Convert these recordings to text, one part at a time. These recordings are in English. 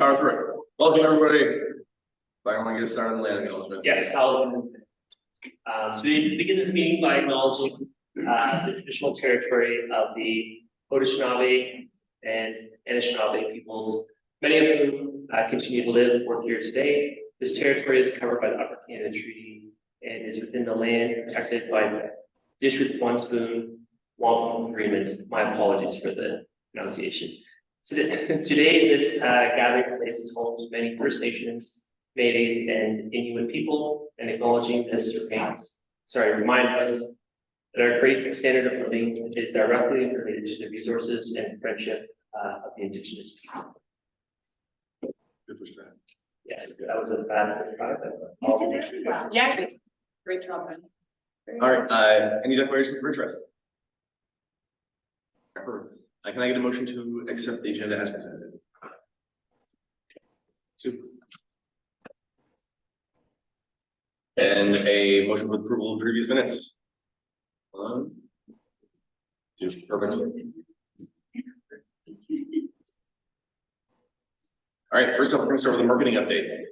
power through. Welcome everybody. I want to get started on the land acknowledgement. Yes, I'll. So we begin this meeting by acknowledging the traditional territory of the Haudenosaunee and Anishinaabe peoples, many of whom continue to live and work here today. This territory is covered by the Upper Canada Treaty and is within the land protected by the Dish with One Spoon Wampum Agreement. My apologies for the pronunciation. So today, this gathering place is home to many First Nations, Métis, and Inuit people, and acknowledging this reminds us that our great standard of living is directly related to the resources and friendship of the Indigenous people. Good for strength. Yes, that was a bad try, but You did really well. Yeah, great job, man. All right, any declarations of interest? Can I get a motion to accept the agenda as presented? Super. And a motion for approval of previous minutes. 1, 2, perfect. All right, first up, we're gonna start with the marketing update.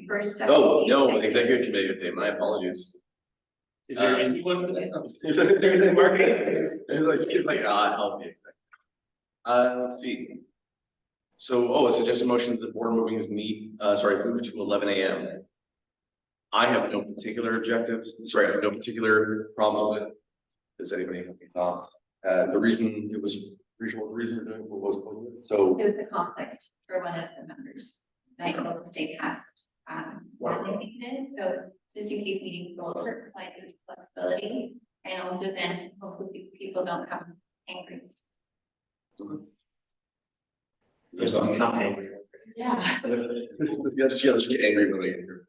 First. Oh, no, executive committee update, my apologies. is there a reason you want to marketing? Help me. Let's see. So, a suggested motion that the board move to 11 a.m. I have no particular objectives. Sorry, I have no particular problem with it. Does anybody have any thoughts? The reason it was regional, the reason we're doing it was COVID. So It was a conflict for one of the members. And I able to stay past, what I think it is. So just in case meetings go over, like this flexibility. And also then hopefully people don't come angry. There's some comment. Yeah. yeah, just get angry when they get here.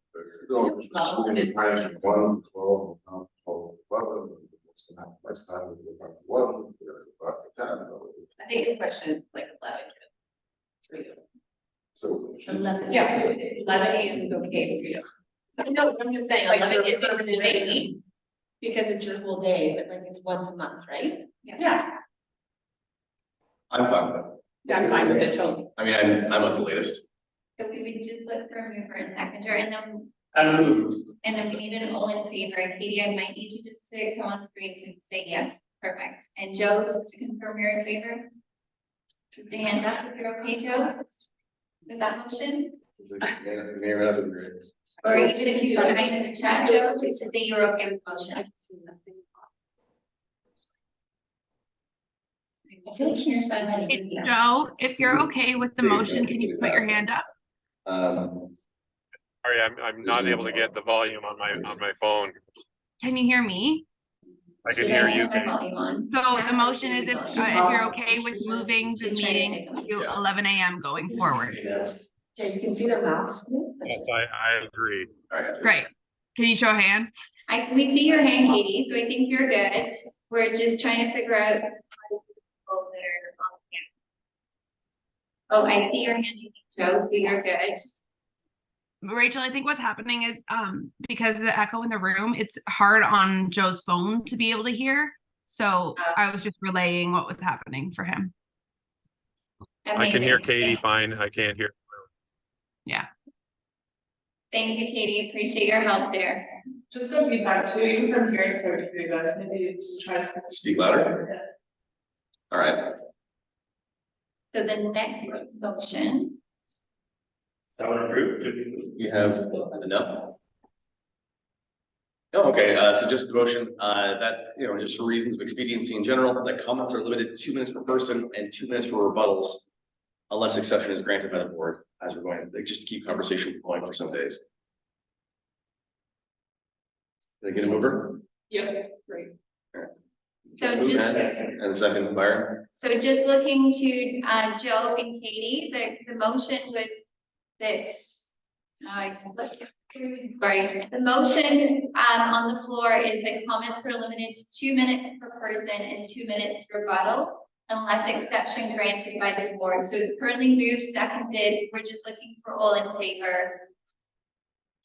So many times from 1 to 12, 12 to 11, what's gonna happen next time? We go back to 1, we go back to 10. I think the question is like 11. For you. So 11, yeah, 11 a.m. is okay for you. No, I'm just saying, 11 isn't really, because it's your whole day, but like it's once a month, right? Yeah. I'm fine with that. Yeah, I'm fine with it totally. I mean, I'm at the latest. So we would just look for a mover and seconder Moved. and then we need an all in favor. And Katie, I might need you just to come on screen to say yes. Perfect. And Joe, just to confirm you're in favor. Just a hand up if you're okay, Joe, with that motion. Or you just confirm in the chat, Joe, just to say you're okay with the motion. I feel like he's so many. Hey, Joe, if you're okay with the motion, can you put your hand up? Sorry, I'm not able to get the volume on my phone. Can you hear me? I can Should hear turn you. my volume on? So the motion is if you're okay with moving the She's trying to meeting take to 11 a.m. going forward. Yeah, you can see their mouths. Yes, I agree. Great. Can you show a hand? We see your hand, Katie, so I think you're good. We're just trying to figure out. Oh, I see your hand, Joe, so you're good. Rachel, I think what's happening is because of the echo in the room, it's hard on Joe's phone to be able to hear. So I was just relaying what was happening for him. I can hear Amazing. Katie fine. I can't hear. Yeah. Thank you, Katie. Appreciate your help there. Just some feedback too, even from here, it's hard for you guys, maybe just try to Speak louder. All right. So the next motion, Someone approved? We have enough. Oh, okay, so just the motion, that, just for reasons of expediency in general, that comments are limited to 2 minutes per person and 2 minutes for rebuttals, unless exception is granted by the board, as we're going, just to keep conversation going for some days. Did I get a mover? Yep, great. So Move just- and second, Byron. so just looking to Joe and Katie, the motion was that. Sorry, the motion on the floor is that comments are limited to 2 minutes per person and 2 minutes rebuttal, unless exception granted by the board. So it's currently moved, seconded. We're just looking for all in favor.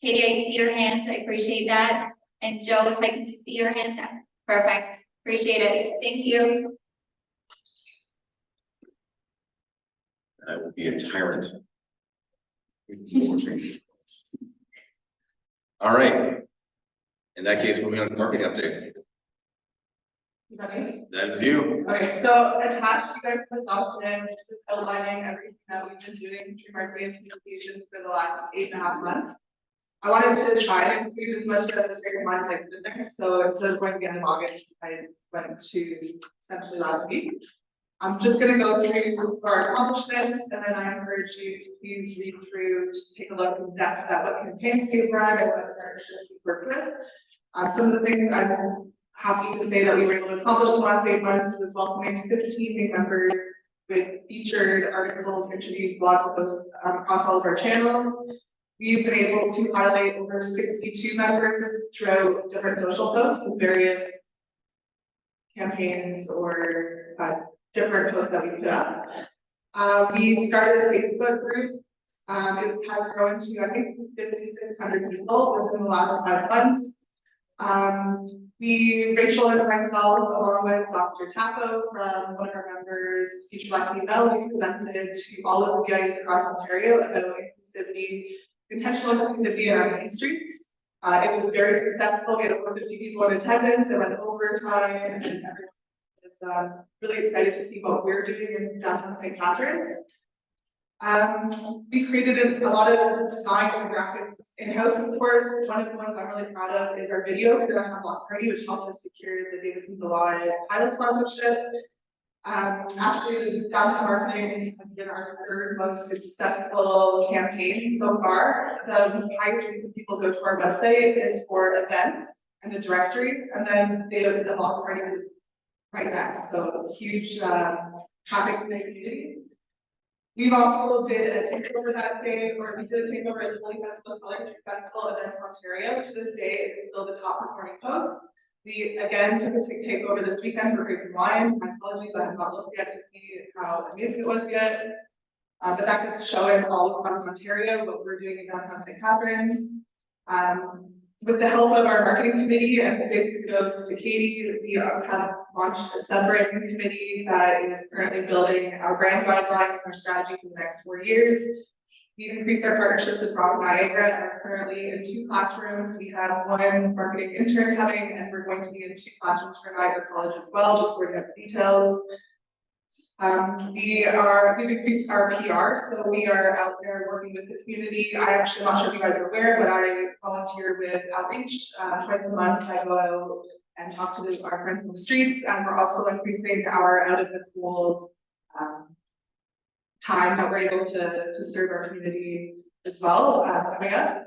Katie, I see your hand. I appreciate that. And Joe, if I can just see your hand, perfect. Appreciate it. Thank you. I will be a tyrant. All right. In that case, moving on to marketing update. Is that me? That is you. Okay, so attached, you guys have a document just outlining everything that we've been doing through marketing communications for the last 8.5 months. I wanted to try and include as much of the Greater Minds I could in there, so instead of going to the end of August, I went to essentially last week. I'm just gonna go through some of our accomplishments, and then I encourage you to please read through, to take a look in depth at what campaigns we've run and what partnerships we've worked with. Some of the things I'm happy to say that we were able to accomplish in the last 8 months was welcoming 15 new members with featured articles, interviews, blog posts across all of our channels. We've been able to highlight over 62 members throughout different social posts with various campaigns or different posts that we put up. We started a Facebook group. It has grown to, I think, 5,600 people within the last 5 months. Rachel and myself, along with Dr. Tapo from one of our members, Future Black Female, we presented to all of the VIs across Ontario about inclusivity, intentional inclusivity in our main streets. It was very successful. We had over 50 people in attendance. It went overtime, and everyone was really excited to see what we're doing in downtown St. Catharines. We created a lot of designs and graphics in-house, of course. One of the ones I'm really proud of is our video for Downtown Block Party, which helped us secure the Davidson July title sponsorship. Actually, the downtown marketing has been our third most successful campaign so far. The highest reason people go to our website is for events and the directory, and then the block party is right next. So huge traffic in the community. We've also did a takeover that day, or we did a takeover at the Holy Festival College Festival Events Ontario. To this day, it's still the top performing post. We again took a takeover this weekend for Great Wine. My apologies, I have not looked yet to see how amazing it was yet. But that gets showing all across Ontario what we're doing in downtown St. Catharines. With the help of our marketing committee, and big kudos to Katie, we have launched a sub-branding committee that is currently building our brand guidelines and our strategy for the next 4 years. We've increased our partnerships with Rock Niagara and are currently in 2 classrooms. We have 1 marketing intern coming, and we're going to be in 2 classrooms for Niagara College as well, just sorting out the details. We've increased our PR, so we are out there working with the community. I'm not sure if you guys are aware, but I volunteer with Outreach. Twice a month, I go out and talk to our friends on the streets, and we're also increasing our out of the cold time that we're able to serve our community as well coming up.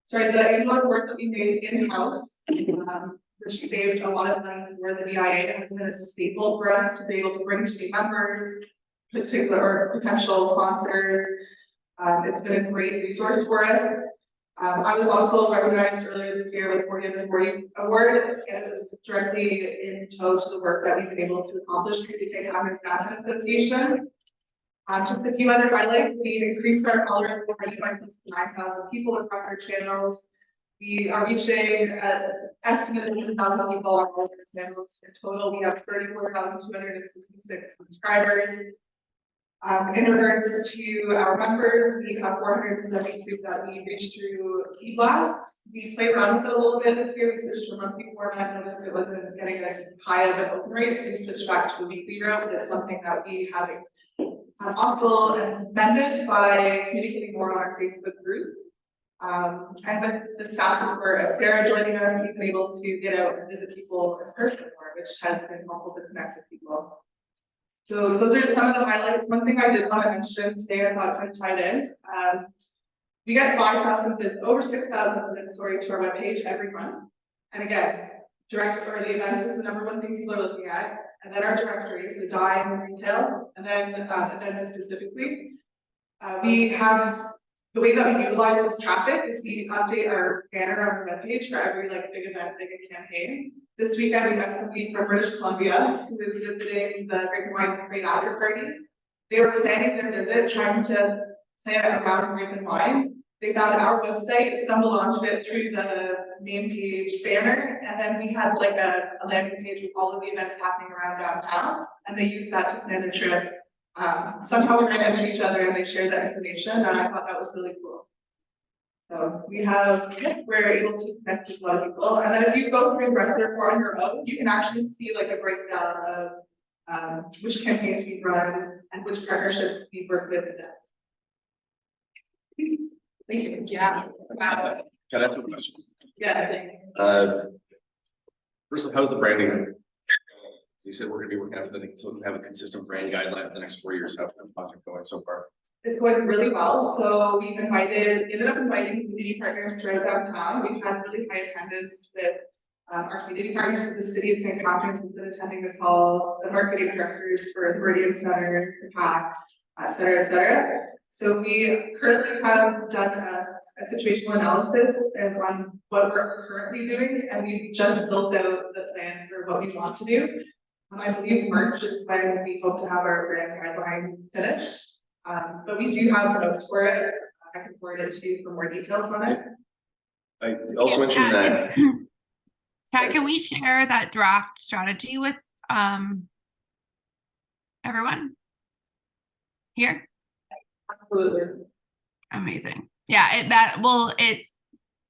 Sorry, the indoor work that we made in-house, which saved a lot of money for the VIA, has been a staple for us to be able to bring to new members, particular or potential sponsors. It's been a great resource for us. I was also recognized earlier this year with 40 Under 40 Award, and it was directly in tow to the work that we've been able to accomplish through the St. Catharines Management Association. Just a few other highlights. We've increased our followers already by close to 9,000 people across our channels. We are reaching an estimated 1,000 people on all of our channels. In total, we have 34,266 subscribers. In regards to our members, we have 472 that we reached through e-blasts. We played around with it a little bit this year. We switched to a monthly format, noticed it wasn't getting as high of an open rate, so we switched back to a weekly route. It's something that we have also amended by communicating more on our Facebook group. And with the staff support of Sarah joining us, we've been able to get out and visit people in person more, which has been helpful to connect with people. So those are some of the highlights. One thing I did want to mention today, I thought kind of tied in. We get 5,000 visits, over 6,000 visits, sorry, to our webpage every month. And again, the events is the #1 thing people are looking at. And then our directory, so dine, retail, and then events specifically. We have the way that we utilize this traffic is we update our banner on our webpage for every big event, big campaign. This weekend we met somebody from British Columbia who was visiting the Great Wine Parade after party. They were planning their visit, trying to plan it around Grape and Wine. they found our website, stumbled onto it through the name page banner, and then we had like a landing page with all of the events happening around downtown, and they used that to plan a trip. Somehow we ran into each other and they shared that information, and I thought that was really cool. So we're able to connect with a lot of people, and then if you go through the rest of the report on your own, you can actually see like a breakdown of which campaigns we run and which partnerships we work with. Thank you. Yeah. Wow. Can I have two questions? Yeah. First of all, how's the branding? You said we're gonna be working after the, so we have a consistent brand guideline for the next 4 years. How's the project going so far? It's going really well. So we've ended up inviting community partners throughout downtown. We've had really high attendance with our community partners with the city of St. Catharines has been attending the calls, the marketing directors for the Meridian Center, the PAC, et cetera, et cetera. So we currently have done a situational analysis on what we're currently doing, and we've just built out the plan for what we want to do. I believe March is when we hope to have our brand guideline finished. But we do have notes for it. I can forward it to you for more details on it. I also mentioned that. Kat, can we share that draft strategy with everyone here? Absolutely. Amazing. Yeah,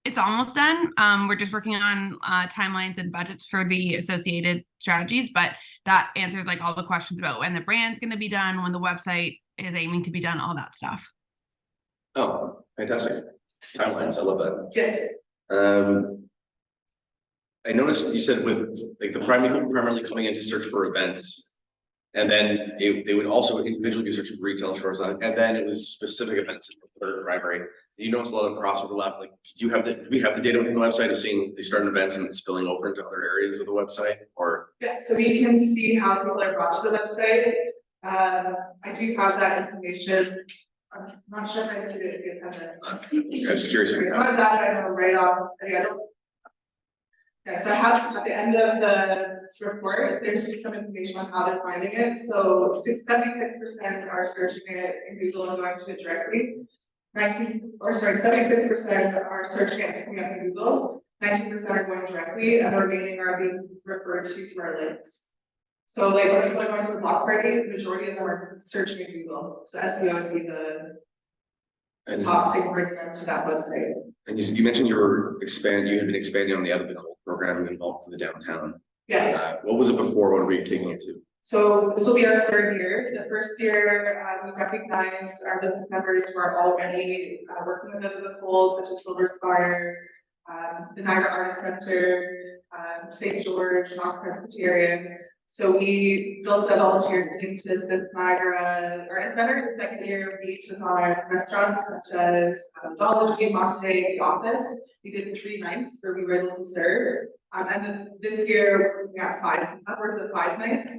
it's almost done. We're just working on timelines and budgets for the associated strategies, but that answers like all the questions about when the brand's going to be done, when the website is aiming to be done, all that stuff. Oh, fantastic. Timelines, I love that. Yes. I noticed you said with like the people primarily coming in to search for events, and then they would also individually be searching for retail stores, and then it was specific events for the primary. You notice a lot of cross overlap. Like, do we have the data within the website of seeing they start events and it's spilling over into other areas of the website, or? Yeah, so we can see how people are brought to the website. I do have that information. I'm not sure if I can do it again. I'm just curious. It's not that I know right off. I don't. Yeah, so I have at the end of the report, there's just some information on how they're finding it. So 76% are searching it in Google and going to it directly. 76% are searching it and coming up in Google. 19% are going directly, and the remaining are being referred to through our links. So like when people are going to the block party, the majority of them are searching in Google. So SEO would be the top thing bringing them to that website. And you mentioned you had been expanding on the Out of the Cold program involved for the downtown. Yeah. What was it before? What are we taking it to? So this will be our third year. The first year, we recognized our business members who are already working with Out of the Cold, such as Silver Spire, the Niagara Artist Center, St. George, Knox Presbyterian. So we built a volunteer team to assist Niagara Artist Center. The second year, we took on restaurants such as Dollar Monte, The Office. We did 3 nights where we were able to serve. And then this year, we got upwards of 5 nights.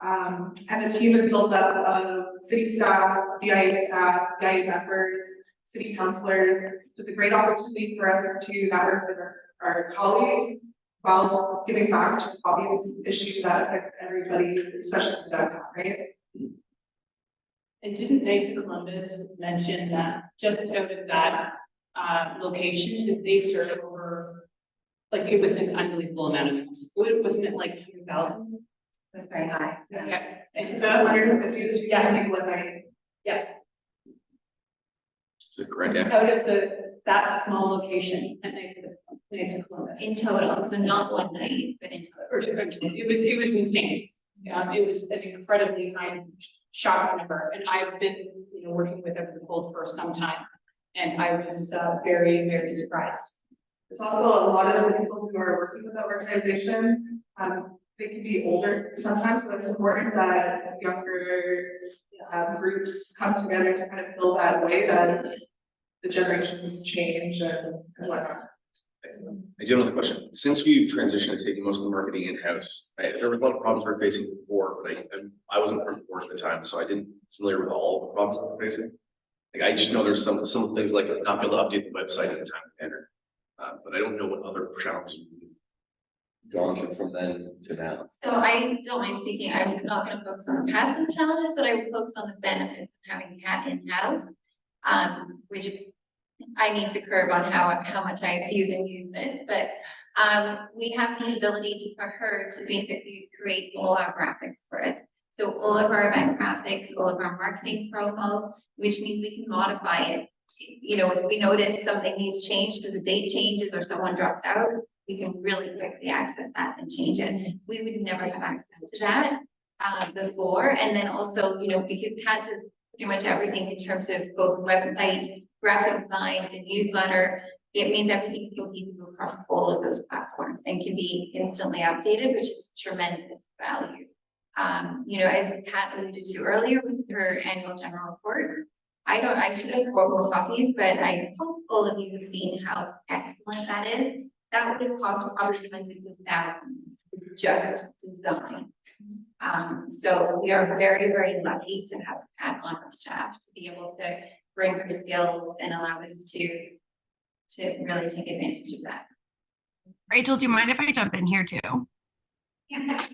And the team is built up of city staff, BIA staff, BIA members, city councilors. So it's a great opportunity for us to network with our colleagues while giving back to obvious issues that affect everybody, especially the downtown, right? And didn't Knights of Columbus mention that just out of that location, did they serve over, like it was an unbelievable amount of nights? Wasn't it like 2,000? That's very high. Yeah. It's about 150 to 200 one night. Yes. Is it correct? Yeah. Out of that small location at Knights of Columbus. In total, so not one night, but in total. It was insane. It was an incredibly high shocking number, and I've been working with Out of the Cold for some time, and I was very, very surprised. It's also a lot of the people who are working with that organization. They can be older sometimes, so it's important that younger groups come together to kind of fill that void as the generations change and whatnot. I do have another question. Since we've transitioned to taking most of the marketing in-house, there were a lot of problems we were facing before, but I wasn't on board at the time, so I didn't familiar with all the problems that we're facing. Like I just know there's some things like not be able to update the website in a timely manner, but I don't know what other challenges we've gone through from then to now. So I don't mind speaking. I'm not going to focus on the past challenges, but I will focus on the benefits of having Kat in-house, which I need to curb on how much I use this, but we have the ability for her to basically create all our graphics for us. So all of our event graphics, all of our marketing promo, which means we can modify it. You know, if we notice something needs changed because the date changes or someone drops out, we can really quickly access that and change it. We would never have access to that before. And then also, you know, because Kat does pretty much everything in terms of both website, graphic design, the newsletter, it means everything's cohesive across all of those platforms and can be instantly updated, which is tremendous value. You know, as Kat alluded to earlier with her annual general report, I should have brought more copies, but I hope all of you have seen how excellent that is. That would have cost probably hundreds of thousands just design. So we are very, very lucky to have Kat on our staff to be able to bring her skills and allow us to really take advantage of that. Rachel, do you mind if I jump in here too? Yeah.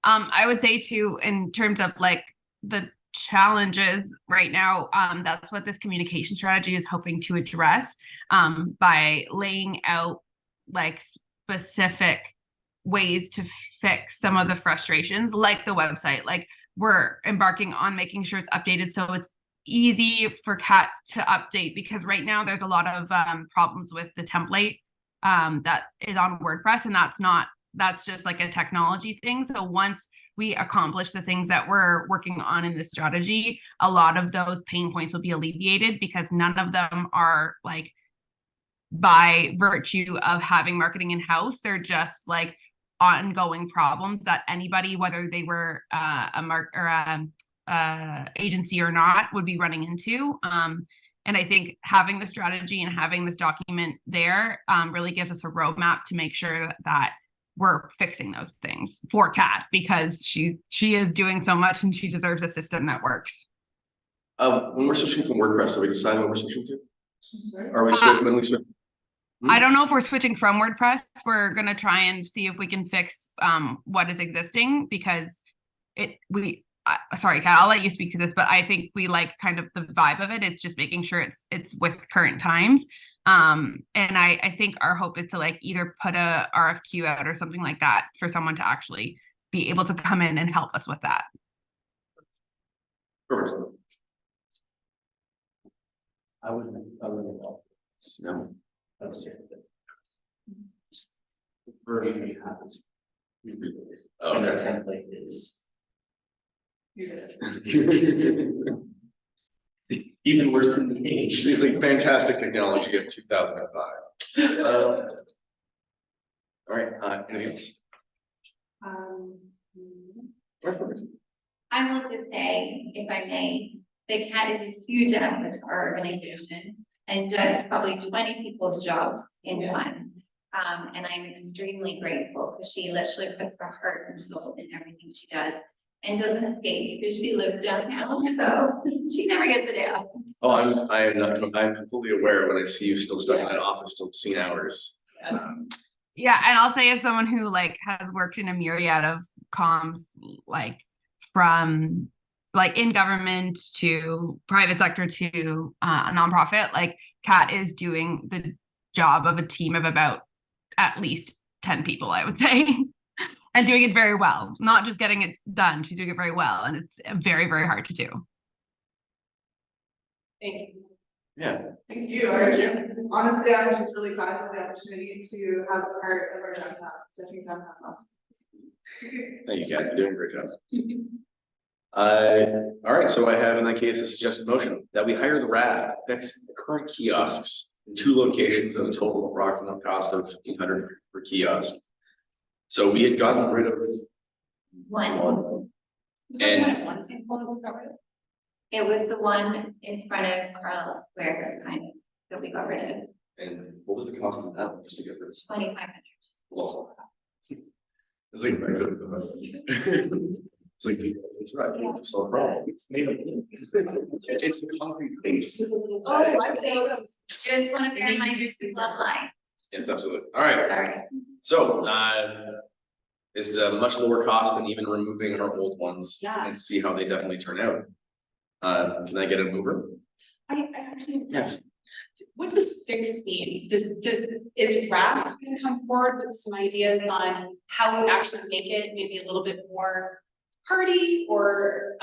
I would say too, in terms of like the challenges right now, that's what this communication strategy is hoping to address, by laying out like specific ways to fix some of the frustrations, like the website. Like we're embarking on making sure it's updated so it's easy for Kat to update, because right now there's a lot of problems with the template that is on WordPress, and that's just like a technology thing. So once we accomplish the things that we're working on in this strategy, a lot of those pain points will be alleviated, because none of them are like by virtue of having marketing in-house. They're just like ongoing problems that anybody, whether they were agency or not, would be running into. And I think having the strategy and having this document there really gives us a roadmap to make sure that we're fixing those things for Kat, because she is doing so much and she deserves a system that works. When we're switching from WordPress, have we decided what we're switching to? Sorry. Are we switching, when we switch? I don't know if we're switching from WordPress. We're gonna try and see if we can fix what is existing, because sorry, Kat, I'll let you speak to this, but I think we like kind of the vibe of it. It's just making sure it's with current times. And I think our hope is to like either put a RFQ out or something like that for someone to actually be able to come in and help us with that. Perfect. I wouldn't know. No. That's just The version we have is. Oh, and the okay. template is even worse than the page. It's like fantastic technology of 2005. All right, anything else? Perfect. I will just say, if I may, that Kat is a huge asset to our organization and does probably 20 people's jobs in one. And I'm extremely grateful because she literally puts her heart and soul in everything she does and doesn't escape because she lives downtown, so she never gets a day off. Oh, I'm completely aware when I see you still stuck in that office, still between hours. Yeah, and I'll say as someone who like has worked in a myriad of comms, like from like in government to private sector to a nonprofit, like Kat is doing the job of a team of about at least 10 people, I would say, and doing it very well. Not just getting it done, she's doing it very well, and it's very, very hard to do. Thank you. Yeah. Thank you. Honestly, I'm just really glad to have the opportunity to have a part of our downtown. So I think that's awesome. Thank you, Kat. You're doing a great job. All right, so I have in that case a suggested motion that we hire the RAD to fix the current kiosks in 2 locations at a total approximate cost of $1,500 per kiosk. So we had gotten rid of One, and it was the one in front of Carlisle Square, kind of, that we got rid of, and what was the cost of that just to get rid of? 2,500. Well, it's like it's like it's right. It's so problem. It's the concrete base. Oh, I see. Just want to bear in mind, there's the love line. Yes, absolutely. All right. Sorry. So, this is a much lower cost than even removing our old ones and see how they definitely turn out. Can I get a mover? I actually. Yeah. What does fix mean? Is RAP gonna come forward with some ideas on how we actually make it maybe a little bit more party or,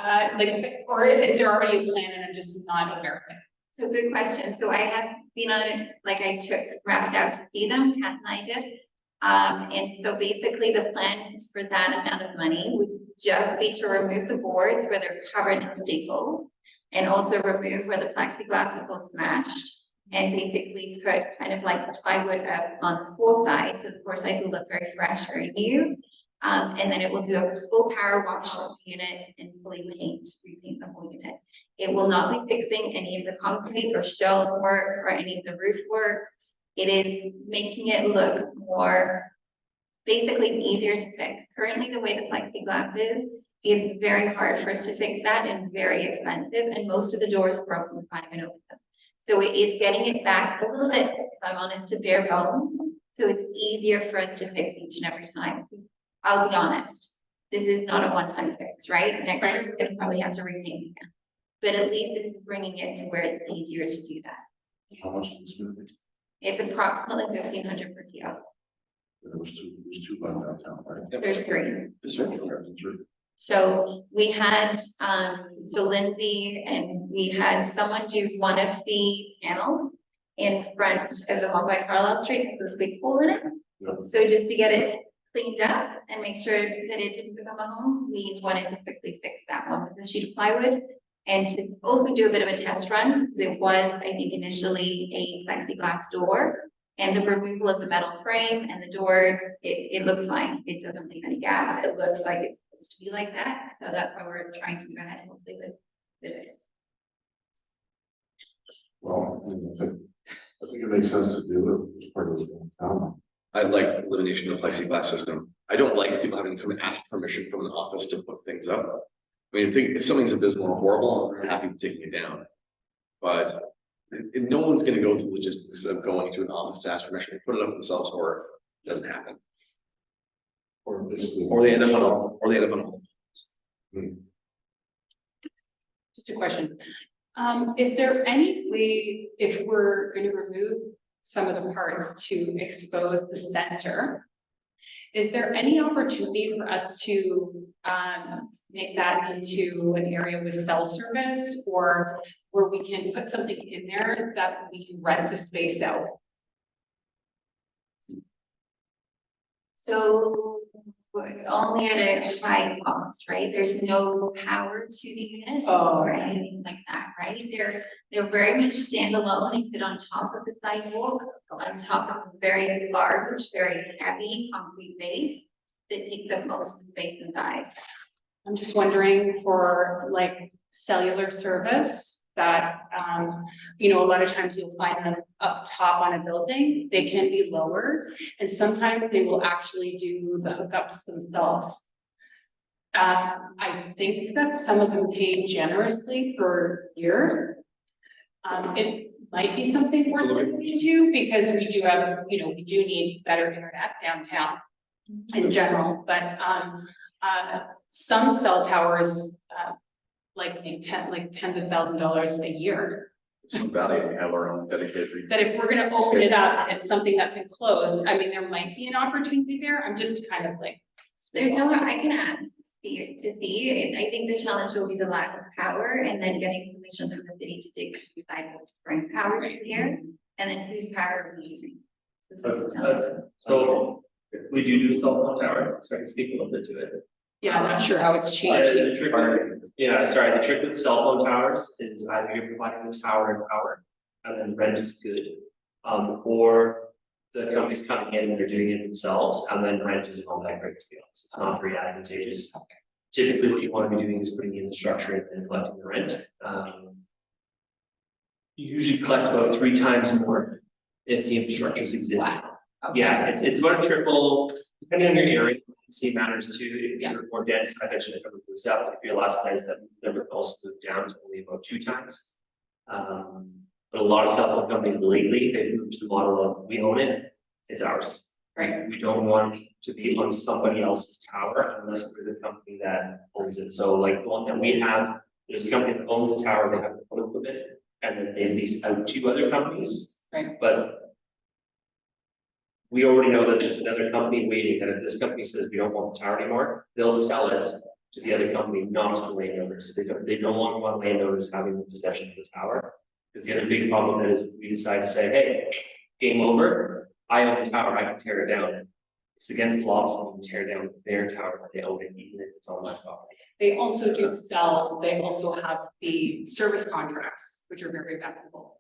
or is there already a plan and I'm just not aware of it? So good question. So I have been on it, like I took Raft out to see them, Kat and I did. And so basically the plan for that amount of money would just be to remove the boards where they're covered in staples and also remove where the plexiglass is all smashed and basically put kind of like plywood up on the four sides. So the four sides will look very fresh, very new. And then it will do a full power wash of the unit and fully repaint the whole unit. It will not be fixing any of the concrete or stone work or any of the roof work. It is making it look more, basically easier to fix. Currently, the way the plexiglass is, it's very hard for us to fix that and very expensive, and most of the doors are broken, we can't even open them. So it's getting it back a little bit, if I'm honest, to bare bones. So it's easier for us to fix each and every time. I'll be honest, this is not a one-time fix, right? Next year, we're gonna probably have to repaint again. But at least this is bringing it to where it's easier to do that. How much is it gonna be? It's approximately 1,500 per kiosk. There was two left downtown, right? There's three. Is there three? So we had, so Lindsay and we had someone do one of the panels in front of the home by Carlisle Street, there's a big hole in it. Yep. So just to get it cleaned up and make sure that it didn't become a home, we wanted to quickly fix that one with a sheet of plywood. And to also do a bit of a test run, because it was, I think, initially a plexiglass door. And the removal of the metal frame and the door, it looks fine. It doesn't leave any gaps. It looks like it's supposed to be like that. So that's why we're trying to move ahead hopefully with it. Well, I think it makes sense to do it as part of the town. I like elimination of the plexiglass system. I don't like people having to come and ask permission from an office to put things up. I mean, if something's abysmal or horrible, I'm happy with taking it down. But no one's gonna go through the logistics of going to an office to ask permission to put it up themselves, or it doesn't happen. Or basically. Or they end up on a Just a question. Is there any way, if we're going to remove some of the parts to expose the center, is there any opportunity for us to make that into an area with cell service, or where we can put something in there that we can rent the space out? So only at a high cost, right? There's no power to the unit Oh, or okay. anything like that, right? They're very much standalone. They sit on top of the sidewalk, on top of a very large, very heavy concrete base that takes up most of the space inside. I'm just wondering for like cellular service that, a lot of times you'll find them up top on a building, they can be lower, and sometimes they will actually do the hookups themselves. I think that some of them pay generously per year. It might be something worth looking into, because we do have, we do need better internet downtown in general, but, some cell towers, make tens of thousands of dollars a year. Some value, we have our own dedicated. That if we're gonna open it up and it's something that's enclosed, I mean, there might be an opportunity there. I'm just kind of like. There's no, I can ask to see. I think the challenge will be the lack of power and then getting permission from the city to dig the sidewalk to bring power to here. And then whose power are we using? This is the challenge. So if we do a cell phone tower, so I can speak a little bit to it. Yeah, I'm not sure how it's The changed. trick with- the trick with cell phone towers is either you're providing the tower and power, and then rent is good. Or the company's coming in and they're doing it themselves, and then rent is all that great deals. It's not very advantageous. Typically, what you want to be doing is putting in the structure and then collecting the rent. You usually collect about 3 times more if the infrastructure is existing. Okay. Yeah, it's about a triple, depending on your area, see matters too. If Yeah. you're more dense, I mentioned it never moves up. If you're less dense, that number also moved down to only about 2 times. But a lot of cell phone companies lately, they've moved to the model of we own it, it's ours. Right. We don't want to be on somebody else's tower unless we're the company that owns it. So like the one that we have, there's a company that owns the tower, they have the phone equipment, and then they lease out to other companies. Right. But we already know that there's another company waiting, that if this company says we don't want the tower anymore, they'll sell it to the other company, not to the landowners. They no longer want landowners having the possession of the tower. Because the other big problem is we decide to say, hey, game over, I own the tower, I can tear it down. It's against the law for them to tear down their tower, but they own it, even if it's on my property. They also do sell, they also have the service contracts, which are very valuable.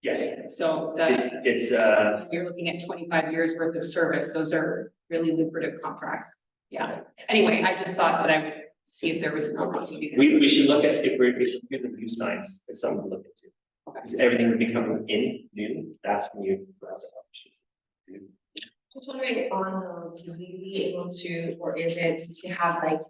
Yes, So it's, that you're looking at 25 years worth of service. Those are really lucrative contracts. Yeah. Anyway, I just thought that I would see if there was an opportunity. we should look at, if we should do the view signs, it's something to look into. Because everything would be coming in new, that's when you. Just wondering on, will we be able to, or is it to have like,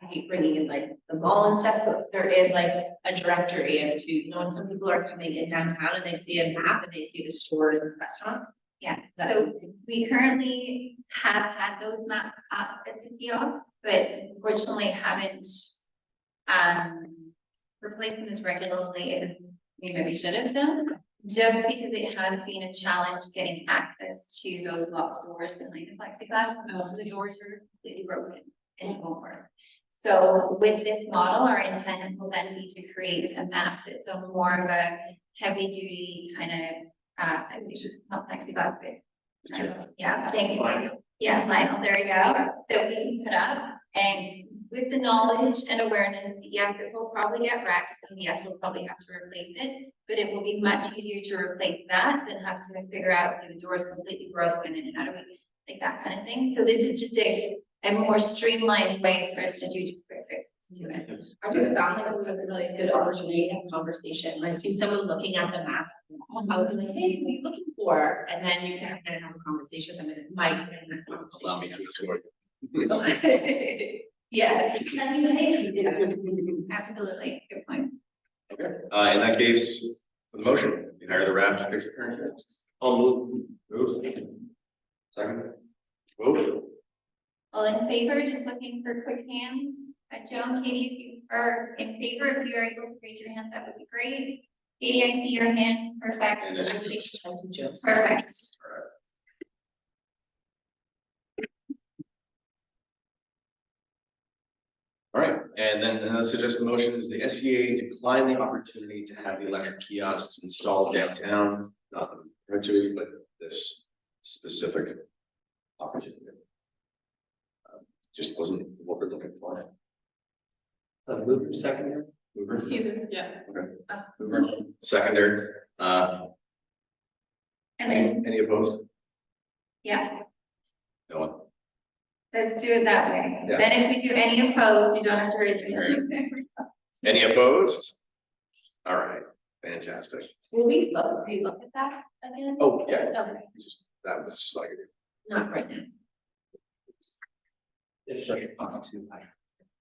I hate bringing in like the mall and stuff, but there is like a directory as to, you know, when some people are coming in downtown and they see a map and they see the stores and restaurants. Yeah, That's so something. we currently have had those maps up at the kiosk, but unfortunately haven't replaced them as regularly as we maybe should have done. Just because it has been a challenge getting access to those locked doors behind the plexiglass, most of the doors are completely broken and won't work. So with this model, our intent will then be to create a map that's a more of a heavy duty kind of, not plexiglass, but yeah, tank. Yeah, vinyl, there you go, that we can put up, and with the knowledge and awareness, that yes, it will probably get wrecked, and yes, we'll probably have to replace it, but it will be much easier to replace that than have to figure out if the door is completely broken and how do we, like that kind of thing. So this is just a more streamlined way for us to do just quick fixes to it. I just found like it was a really good opportunity to have conversation. When I see someone looking at the map, I would be like, hey, what are you looking for? And then you can kind of have a conversation with them, and it might end in that Allow me to conversation. escort. Yeah. Let me take it. Absolutely, good point. Okay, in that case, for the motion, you hire the RAF to fix the current kiosks. I'll move. Second. Vote. All in favor, just looking for quick hands. Joan, Katie, if you are in favor, if you are able to raise your hand, that would be great. Katie, I see your hand, perfect. And this- Perfect. All right, and then another suggested motion is the SEA decline the opportunity to have the electric kiosks installed downtown, not the perpetuity, but this specific opportunity. Just wasn't what we're looking for. Move second. Mover, Yeah. mover, seconder, And then, any opposed? yeah, No one. let's do it that way. Yeah. Then if we do any opposed, you don't have to raise your hand. Any opposed? All right, fantastic. Will we look at that again? Oh, yeah, Okay, that was just like. not right now.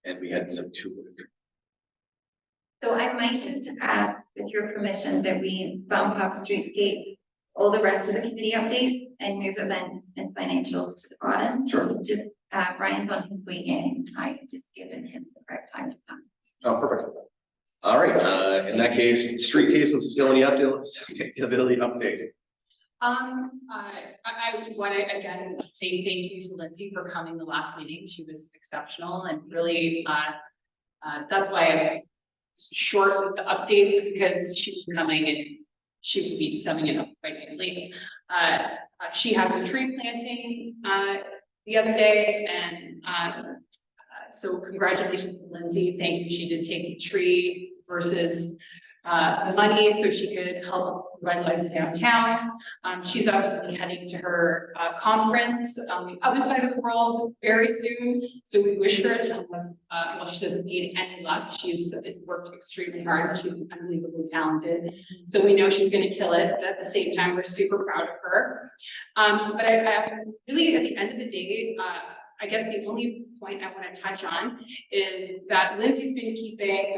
And we had some two. So I might just ask, with your permission, that we bump up streetscape, all the rest of the committee updates, and move events and financials to the bottom. Sure. Just, Brian's on his way in, I had just given him the correct time to come. Oh, perfect. All right, in that case, street case and sustainability update. I want to again say thank you to Lindsay for coming the last meeting. She was exceptional and really, that's why I short with the updates, because she was coming and she would be summing it up quite nicely. She had her tree planting, the other day, and, so congratulations to Lindsay. Thank you. She did take the tree versus the money so she could help revitalize the downtown. She's obviously heading to her conference on the other side of the world very soon. So we wish her a ton of, well, she doesn't need any luck. She's worked extremely hard and she's unbelievably talented. So we know she's going to kill it. But at the same time, we're super proud of her. But I really, at the end of the day, I guess the only point I want to touch on is that Lindsay's been keeping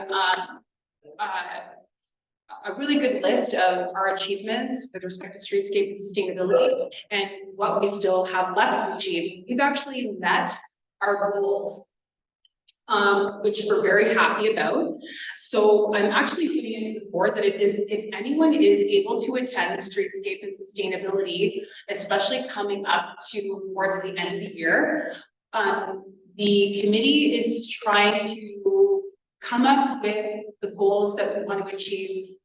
a really good list of our achievements with respect to streetscape and sustainability and what we still have left to achieve. We've actually met our goals which we're very happy about. So I'm actually putting into the board that if anyone is able to attend Streetscape and Sustainability, especially coming up towards the end of the year, the committee is trying to come up with the goals that we want to achieve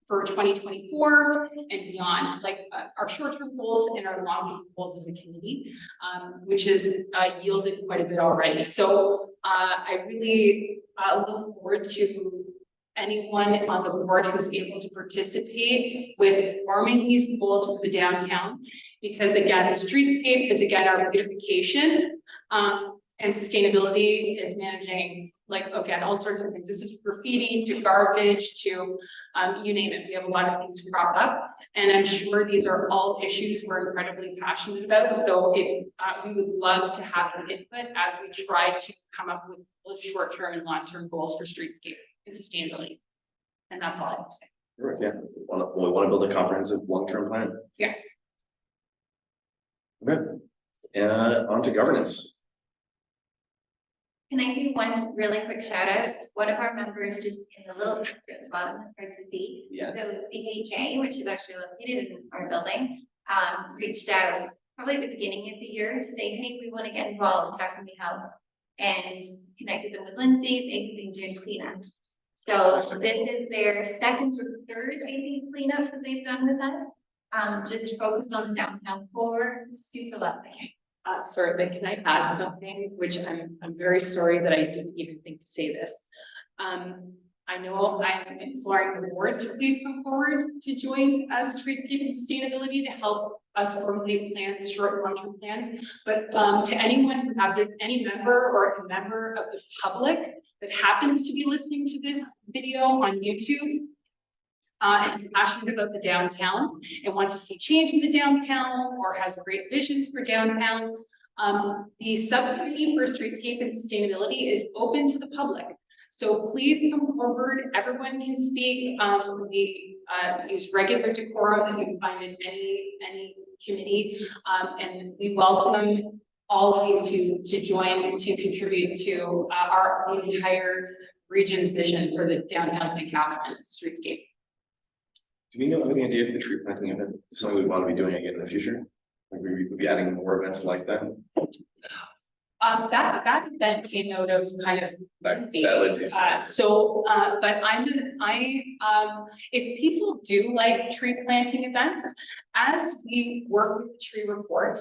for 2024 and beyond, like our short-term goals and our long-term goals as a committee, which has yielded quite a bit already. So I really look forward to anyone on the board who's able to participate with forming these goals for the downtown, because again, the streetscape is again our beautification, and sustainability is managing, like, again, all sorts of things. This is graffiti to garbage to you name it. We have a lot of things crop up, and I'm sure these are all issues we're incredibly passionate about. So if we would love to have an input as we try to come up with both short-term and long-term goals for streetscape and sustainability. And that's all I have to say. Sure, yeah, we want to build a comprehensive long-term plan. Yeah. Okay, on to governance. Can I do one really quick shout out? One of our members just in the little picture at the bottom, it's hard to see. Yes. So BHA, which is actually located in our building, reached out probably at the beginning of the year to say, hey, we want to get involved. How can we help? And connected them with Lindsay. They've been doing cleanups. So this is their second or third, I think, cleanup that they've done with us. Just focused on downtown core. Super lovely. Sorry, but can I add something, which I'm very sorry that I didn't even think to say this. I know I'm imploring the board to please come forward to join us Streetscape and Sustainability to help us formulate plans, short and long-term plans. But to anyone who have any member or a member of the public that happens to be listening to this video on YouTube, and is passionate about the downtown and wants to see change in the downtown or has great visions for downtown, the subcommittee for streetscape and sustainability is open to the public. So please come forward. Everyone can speak. We use regular decorum that you can find in any committee, and we welcome all of you to join to contribute to the entire region's vision for the downtown St. Catharines streetscape. Do we know any idea if the tree planting event is something we want to be doing again in the future? Like we would be adding more events like that? That event came out of kind of Lindsay. But if people do like tree planting events, as we work with the tree report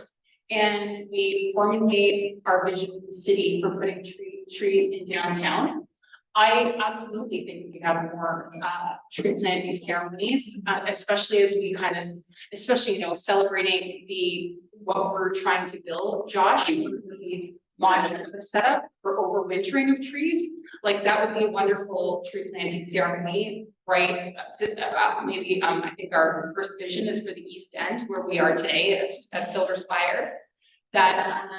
and we formulate our vision of the city for putting trees in downtown, I absolutely think we have more tree planting ceremonies, especially as we especially, celebrating what we're trying to build, Josh, the modular setup for overwintering of trees. Like that would be a wonderful tree planting ceremony, right? Maybe I think our first vision is for the East End, where we are today at Silver Spire. That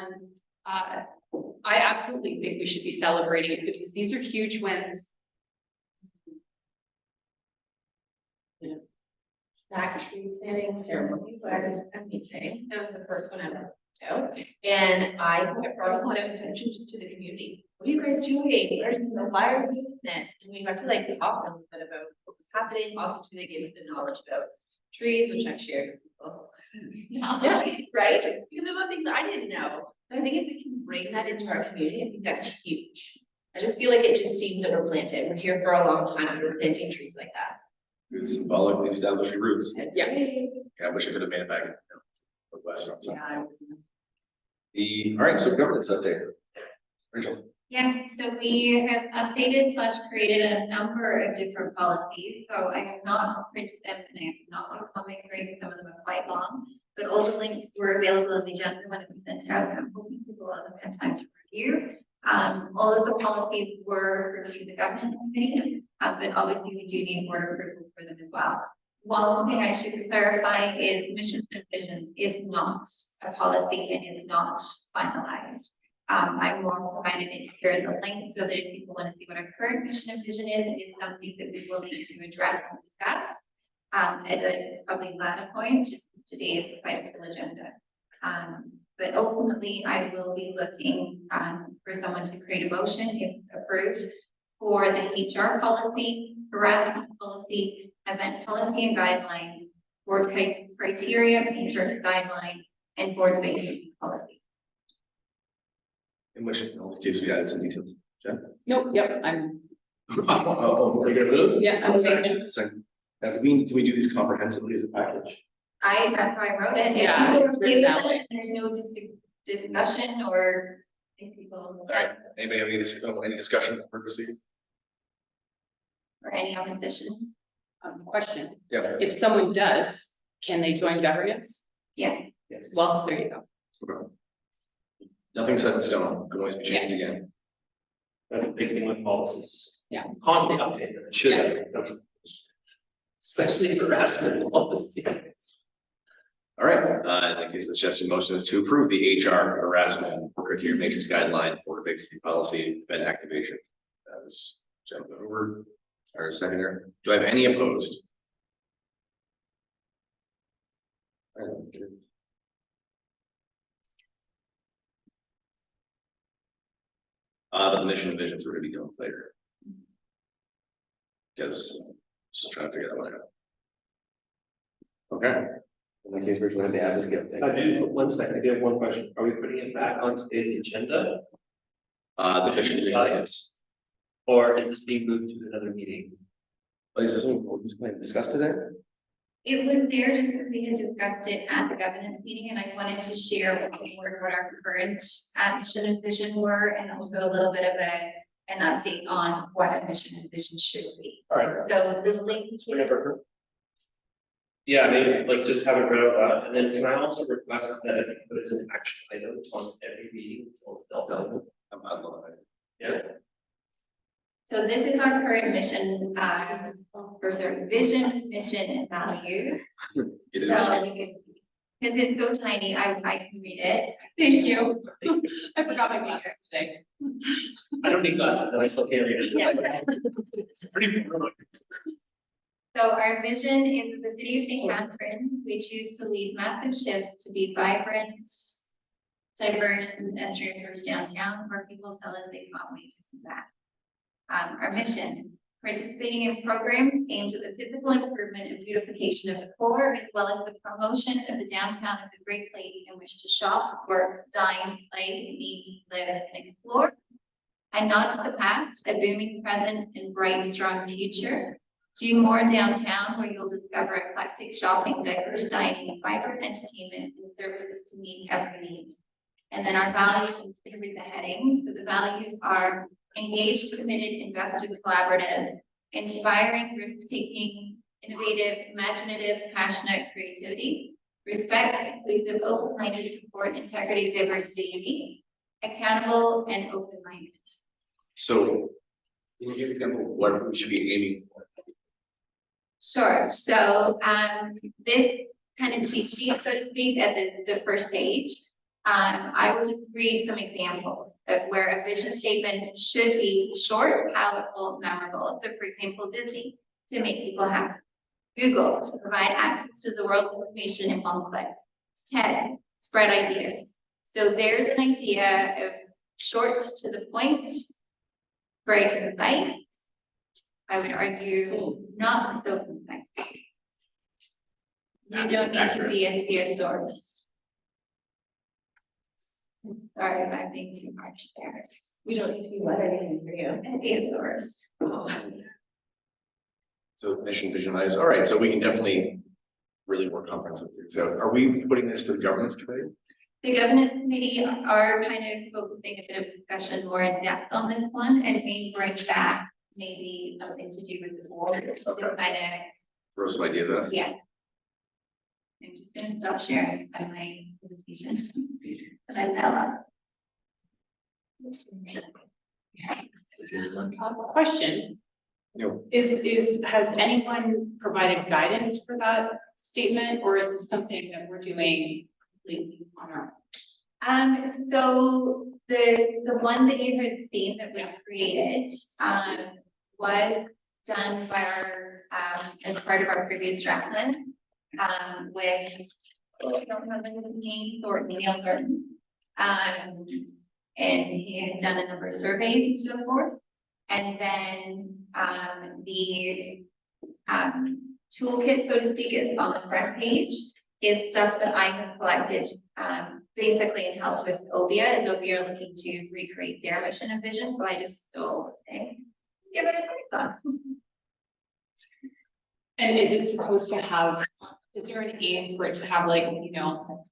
I absolutely think we should be celebrating it because these are huge wins. Yeah. That tree planting ceremony was amazing. That was the first one I ever went to. And I thought it brought a lot of attention just to the community. What are you guys doing? Why are you doing this? And we got to like talk a little bit about what was happening. Also, they gave us the knowledge about trees, which I've shared with people. Yeah, right? Because there's some things I didn't know. I think if we can bring that into our community, I think that's huge. I just feel like it just seems that we're planted. We're here for a long time. We're planting trees like that. Good symbolically establishing roots. Yeah. I wish I could have made it back. West on time. Yeah. All right, so governance update. Rachel. Yeah, so we have updated / created a number of different policies. So I have not printed them and I have not put on my screen because some of them are quite long. But all the links were available in the agenda when it was sent out. I'm hoping people will have had time to review. All of the policies were through the governance committee, but obviously we do need board approval for them as well. One thing I should clarify is missions and visions is not a policy and is not finalized. I'm more provided it here as a link so that if people want to see what our current mission and vision is, it is something that we will need to address and discuss at a probably later point, just today is quite a full agenda. But ultimately I will be looking for someone to create a motion if approved for the HR policy, harassment policy, event policy and guidelines, board criteria, major guidelines, and board vacancy policy. In which, in all cases, we added some details. Jen? Nope, yep, I'm, Oh, Are you gonna move? yeah, I'm saying, second. Now, can we do these comprehensively as a package? That's how I wrote it. If Yeah, people are it's okay written with that it, way. There's no discussion or if people. All right, anybody have any discussion before we proceed? Or any opposition? question, Yeah. if someone does, can they join governance? Yes. Yes. Well, there you go. Okay. Nothing set in stone, can always be changed again. That's the big thing with policies. Yeah. Constantly updated. It should. Especially harassment policy. All right, in that case, the suggested motion is to approve the HR harassment or criteria matrix guideline for vacancy policy event activation. That was jumping over, or seconder. Do I have any opposed? All right, that's good. But the mission and visions are gonna be done later. Because just trying to figure that one out. Okay. In that case, we're going to have this get update. I do, one second, I do have one question. Are we putting it back on today's agenda? The vision, yes. Or is this being moved to another meeting? Is this something we can discuss today? It was there just because we had discussed it at the governance meeting and I wanted to share what our current mission and vision were and also a little bit of an update on what a mission and vision should be. All right. So the link to Whatever. Yeah, maybe like just have it read out loud, and then can I also request that it be put as an action item on every meeting until it's dealt with? I love it. Yeah, So this is our current mission, or sorry, vision, mission and values. It is. So you can, because it's so tiny, I can read it. Thank you. I forgot my glasses today. I don't need glasses and I still can't read it. Yeah. It's pretty. So our vision is that the city of St. Catharines, we choose to lead massive shifts to be vibrant, diverse and pedestrian first downtown where people tell us they can't wait to come back. Our mission, participating in programs aimed at the physical improvement and beautification of the core, as well as the promotion of the downtown as a great place in which to shop, work, dine, play, eat, live, and explore. And not to the past, a booming present and bright, strong future. Do more downtown where you'll discover eclectic shopping, diverse dining, vibrant entertainment, and services to meet every need. And then our values, and here's the heading. So the values are engaged, committed, invested, collaborative, inspiring, risk-taking, innovative, imaginative, passionate, creativity, respect, inclusive, open-minded, support, integrity, diversity, unique, accountable, and open-minded. So, can you give an example of what we should be aiming for? Sure, so this kind of cheat sheet, so to speak, at the first page. I will just read some examples of where a vision statement should be short, powerful, memorable. So for example, Disney, to make people happy. Google, to provide access to the world of information in one click. TED, spread ideas. So there's an idea of short to the point, very concise. I would argue not so concise. You don't need to be a thesaurus. Sorry if I'm being too harsh there. We don't need to be what I didn't hear you. A thesaurus. So mission, vision, values. All right, so we can definitely really work comprehensively. So are we putting this to the governance committee? The governance committee are kind of focusing a bit of discussion more in depth on this one and may bring back maybe something to do with the board, just to kind of, Throw some ideas at us? yeah. I'm just gonna stop sharing my presentation. But I fell off. Question, No. has anyone provided guidance for that statement, or is this something that we're doing completely on our own? So the one that you had seen that was created, was done by our, as part of our previous draft plan, with, I don't remember his name, Thornton, Neil Thornton. and he had done a number of surveys and so forth. And then, the, toolkit, so to speak, is on the front page, is stuff that I have collected, basically in help with Obia, as Obia are looking to recreate their mission and vision, so I just stole it. Give it a quick thought. And is it supposed to have, is there an aim for it to have like, you know,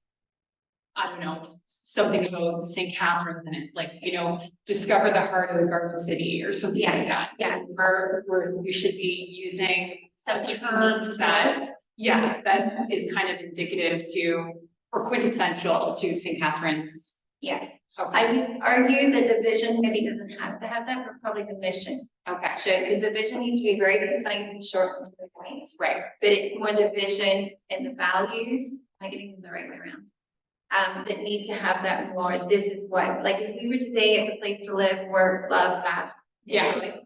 I don't know, something about St. Catharines in it, like, you know, discover the heart of the Garden City or something like that? Yeah. Where we should be using Something terms unique to that, yeah, that is kind of indicative to, or quintessential to St. Catharines. Yes, Okay, I would argue that the vision maybe doesn't have to have that, but probably the mission okay, should, because the vision needs to be very concise and short and to the point. right, But it's more the vision and the values, am I getting them the right way around? That need to have that more, this is what, like, if we were to say it's a place to live, work, love, that. yeah, Like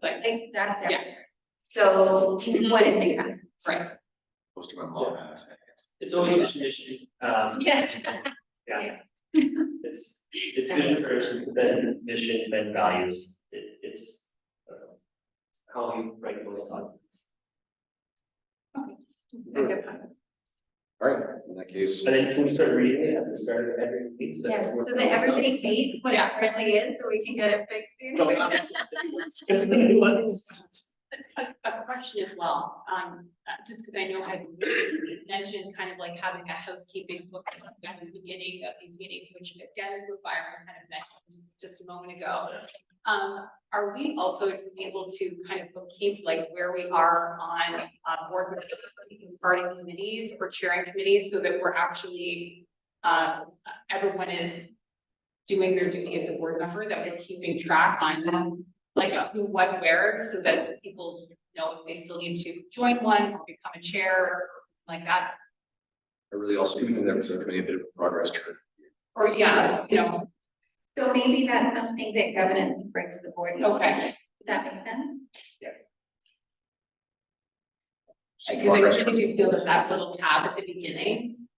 that's Yeah. everywhere. So what is it? right. Close to my mom has. It's always mission, Yes. yeah. It's vision first, then mission, then values. It's how you write those documents. All right, in that case, And then can we start reading it at the start of every week? Yes, so that everybody hates what it currently is, so we can get it fixed soon. Just the new ones. A question as well, just because I know I've mentioned kind of like having a housekeeping book at the beginning of these meetings, which Dennis Byron kind of mentioned just a moment ago. Are we also able to kind of keep like where we are on board with parting committees or chairing committees so that we're actually everyone is doing their duty as a board member, that we're keeping track on them, like who, what, where, so that people know if they still need to join one or become a chair or like that. I really also think that was a bit of a progress chart. Or yeah, you know, So maybe that's something that governance can bring to the board. okay. Does that make sense? Because I really do feel that that little tab at the beginning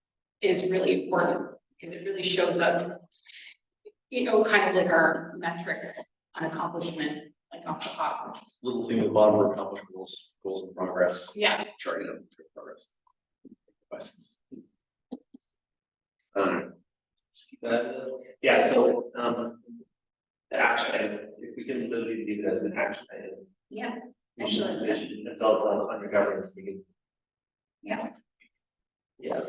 is really important, because it really shows us, you know, kind of like our metrics on accomplishment, like off the top. Little thing at the bottom for accomplished goals in progress, Yeah, chart it up, progress. Questions? Yeah, so, the action item, if we can literally leave it as an action item. Yeah. Mission, Excellent. vision, that's all it's on under governance, we can, Yeah. yeah.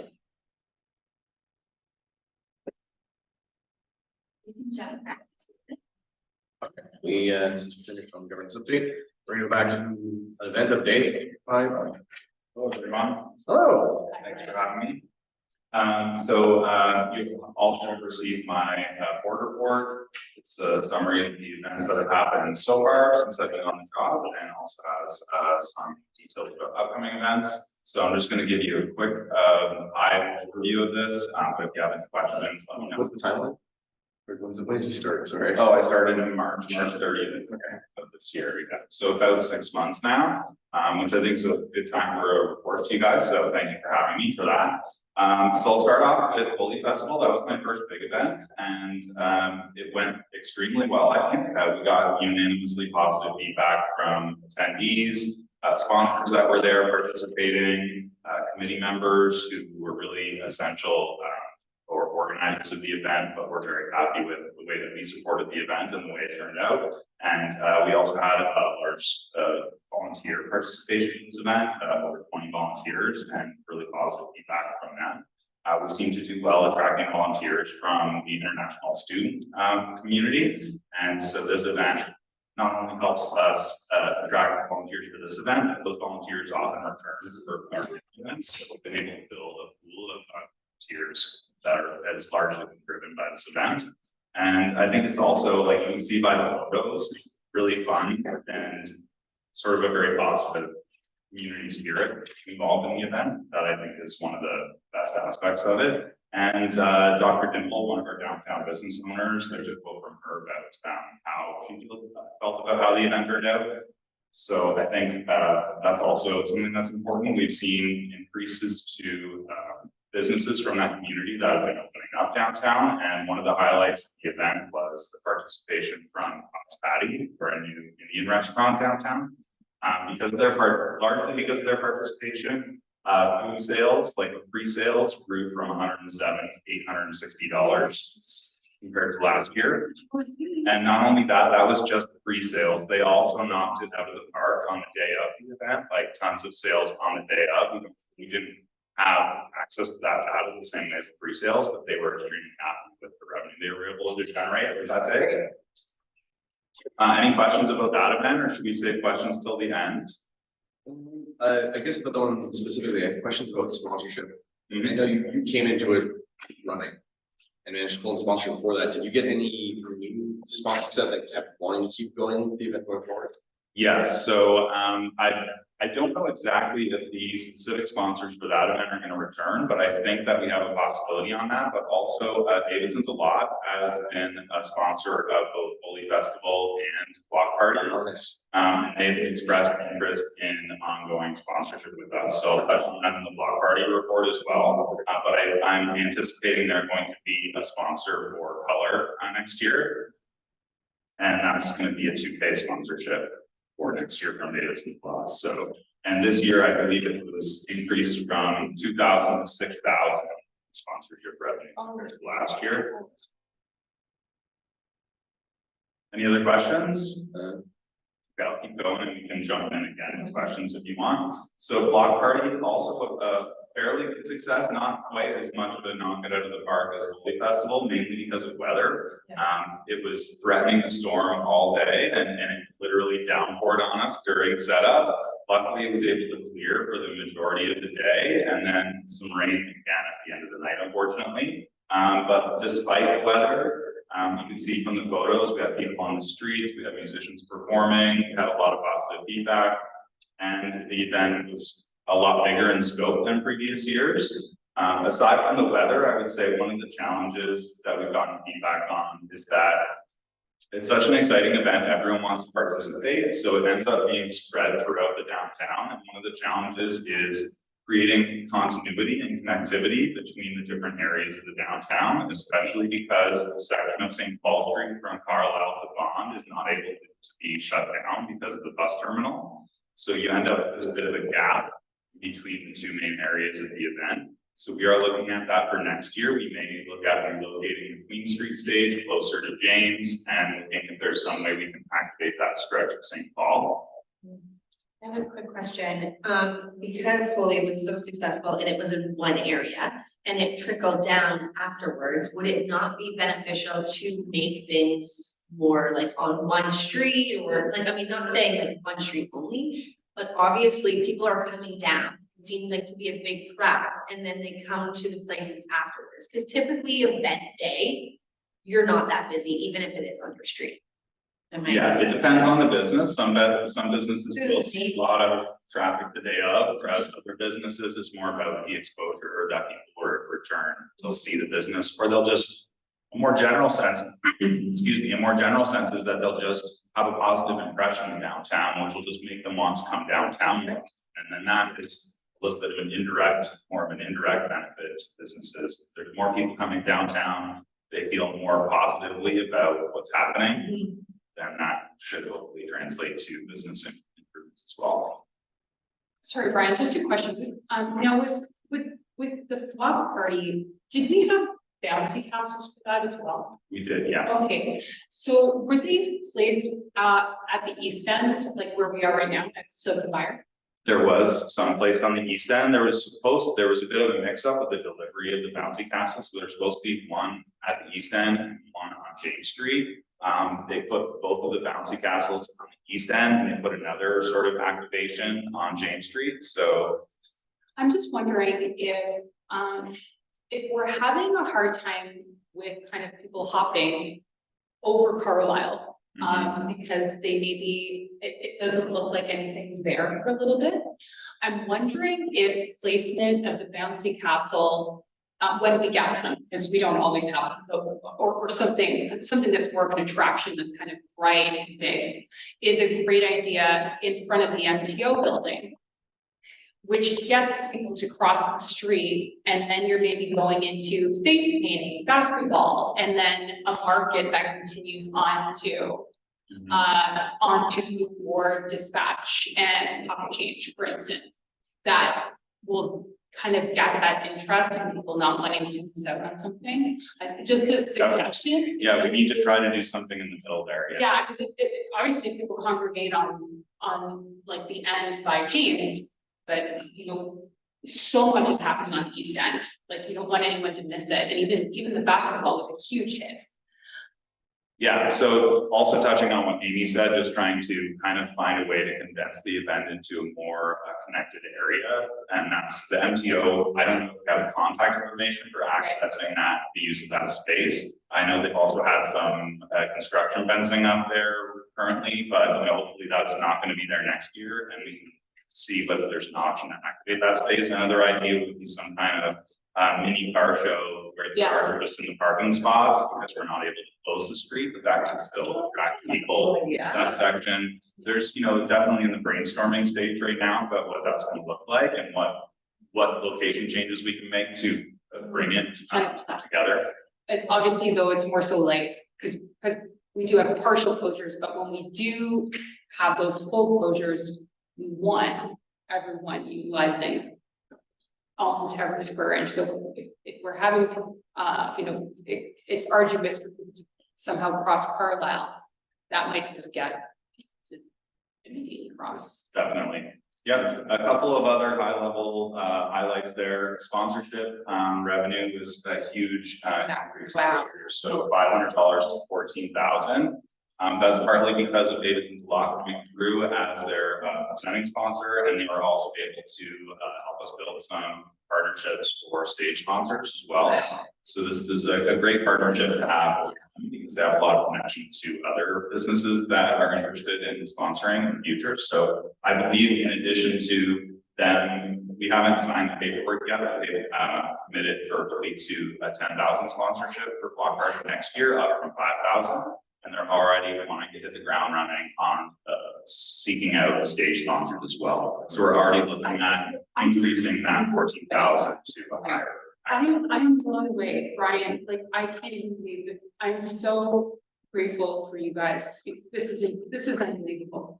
We can jump back to it. Okay, we, this is finished on governance update, bring it back to an event update. Hello, everyone. Hello. Thanks for having me. You all should have received my board report. It's a summary of the events that have happened so far since I've been on the job, and also has some details about upcoming events. So I'm just going to give you a quick high overview of this. But if you have any questions, let me know. What's the timeline? Or when did you start? Sorry. Oh, I started in March 30th of this year. Yeah. So about 6 months now, which I think is a good time for a report to you guys. So thank you for having me for that. So I'll start off with Holy Festival. That was my first big event, and it went extremely well. I think we got unanimously positive feedback from attendees, sponsors that were there participating, committee members who were really essential or organizers of the event, but we're very happy with the way that we supported the event and the way it turned out. And we also had a large volunteer participation in this event, over 20 volunteers, and really positive feedback from them. We seem to do well attracting volunteers from the international student community. And so this event not only helps us attract volunteers for this event, but those volunteers often return for our events. So we've been able to build a pool of volunteers that is largely driven by this event. And I think it's also, like you can see by the photos, really fun and sort of a very positive community spirit involved in the event that I think is one of the best aspects of it. And Dr. Dimple, one of our downtown business owners, there's a quote from her about how she felt about how the event turned out. So I think that's also something that's important. We've seen increases to businesses from that community that have been opening up downtown. And one of the highlights of the event was the participation from Hot's Patty for a new Indian restaurant downtown. Because of largely because of their participation, food sales, like pre-sales, grew from $107 to $860 compared to last year. And not only that, that was just the pre-sales. They also knocked it out of the park on the day of the event, like tons of sales on the day of. We didn't have access to that data the same way as the pre-sales, but they were extremely happy with the revenue they were able to generate. That's it. Any questions about that event, or should we save questions till the end? I guess about the one specifically, I have questions about sponsorship. I know you came into it running and managed to pull in sponsorship for that. Did you get any new sponsors that kept wanting to keep going with the event going forward? Yes, so I don't know exactly if the specific sponsors for that event are going to return, but I think that we have a possibility on that. But also, Davidson's a Lot has been a sponsor of both Holy Festival and Block Party. They've expressed interest in ongoing sponsorship with us. So I'll touch on that in the Block Party report as well. But I'm anticipating they're going to be a sponsor for Color next year. And that's going to be a 2K sponsorship for next year from Davidson Plus. So, and this year, I believe it was increased from 2,000 to 6,000 sponsorship revenue compared to last year. Any other questions? Okay, I'll keep going and we can jump in again with questions if you want. So Block Party also a fairly good success, not quite as much of a knock it out of the park as Holy Festival, mainly because of weather. It was threatening to storm all day and it literally downpoured on us during setup. Luckily, it was able to clear for the majority of the day and then some rain again at the end of the night, unfortunately. But despite the weather, you can see from the photos, we had people on the streets, we had musicians performing, we had a lot of positive feedback, and the event was a lot bigger in scope than previous years. Aside from the weather, I would say one of the challenges that we've gotten feedback on is that it's such an exciting event, everyone wants to participate, so it ends up being spread throughout the downtown, and one of the challenges is creating continuity and connectivity between the different areas of the downtown, especially because the section of St. Paul Street from Carlisle to Bond is not able to be shut down because of the bus terminal. So you end up with a bit of a gap between the two main areas of the event. So we are looking at that for next year. We may look at relocating the Queen Street stage closer to James and looking if there's some way we can activate that stretch of St. Paul. I have a quick question. Because Holy was so successful and it was in one area and it trickled down afterwards, would it not be beneficial to make things more like on one street or like, I mean, not saying like one street only, but obviously people are coming down. It seems like to be a big crowd and then they come to the places afterwards. Because typically event day, you're not that busy, even if it is on your street. Yeah, it depends on the business. Some businesses will see a lot of traffic the day of, whereas other businesses is more about the exposure or that people will return. They'll see the business, or they'll just a more general sense, excuse me, a more general sense is that they'll just have a positive impression of downtown, which will just make them want to come downtown. And then that is a little bit of an indirect, more of an indirect benefit to businesses. If there's more people coming downtown, they feel more positively about what's happening. Then that should hopefully translate to business improvements as well. Sorry, Brian, just a question. Now with the Block Party, did we have bouncy castles for that as well? We did, yeah. Okay, so were they placed at the east end, like where we are right now, at Sosa Meyer? There was some placed on the east end. There was a bit of a mix up with the delivery of the bouncy castles. So there's supposed to be one at the east end and one on James Street. They put both of the bouncy castles on the east end and they put another sort of activation on James Street. So I'm just wondering if we're having a hard time with kind of people hopping over Carlisle, because they maybe, it doesn't look like anything's there for a little bit. I'm wondering if placement of the bouncy castle, when we get them, because we don't always have them, or something that's more of an attraction that's kind of bright and big, is a great idea in front of the MTO building. which gets people to cross the street, and then you're maybe going into face painting, basketball, and then a market that continues onto more dispatch and pocket change, for instance, that will kind of get that interest in people not wanting to miss out on something. Just a suggestion. Yeah, we need to try to do something in the middle there, yeah. Yeah, because obviously people congregate on like the end by James, but you know, so much is happening on the East End. Like you don't want anyone to miss it, and even the basketball was a huge hit. Yeah, so also touching on what Amy said, just trying to kind of find a way to condense the event into a more connected area. And that's the MTO. I don't know if we have contact information for accessing that, the use of that space. I know they've also had some construction fencing up there currently, but you know, hopefully that's not going to be there next year, and we can see whether there's an option to activate that space. Another idea would be some kind of mini car show where the cars are just in the parking spots, because we're not able to close the street, but that can still attract people to that section. There's, you know, definitely in the brainstorming stage right now about what that's going to look like and what location changes we can make to bring it together. Obviously, though, it's more so like, because we do have partial closures, but when we do have those full closures, we want everyone utilizing almost every square inch. So if we're having, you know, it's arduous for people to somehow cross Carlisle, that might just get to immediately cross. Definitely. Yeah, a couple of other high level highlights there. Sponsorship revenue was a huge increase this year. So $500 to $14,000. That's partly because of Davidson's Lock coming through as their presenting sponsor, and they were also able to help us build some partnerships for stage sponsors as well. So this is a great partnership to have, because they have a lot of connections to other businesses that are interested in sponsoring in the future. So I believe in addition to them, we haven't signed the paperwork yet, but they've committed verbally to a 10,000 sponsorship for Block Party next year, up from 5,000. And they're already wanting to hit the ground running on seeking out stage sponsors as well. So we're already looking at increasing that 14,000 to a higher. I am blown away, Brian. Like, I can't even believe it. I'm so grateful for you guys. This is unbelievable.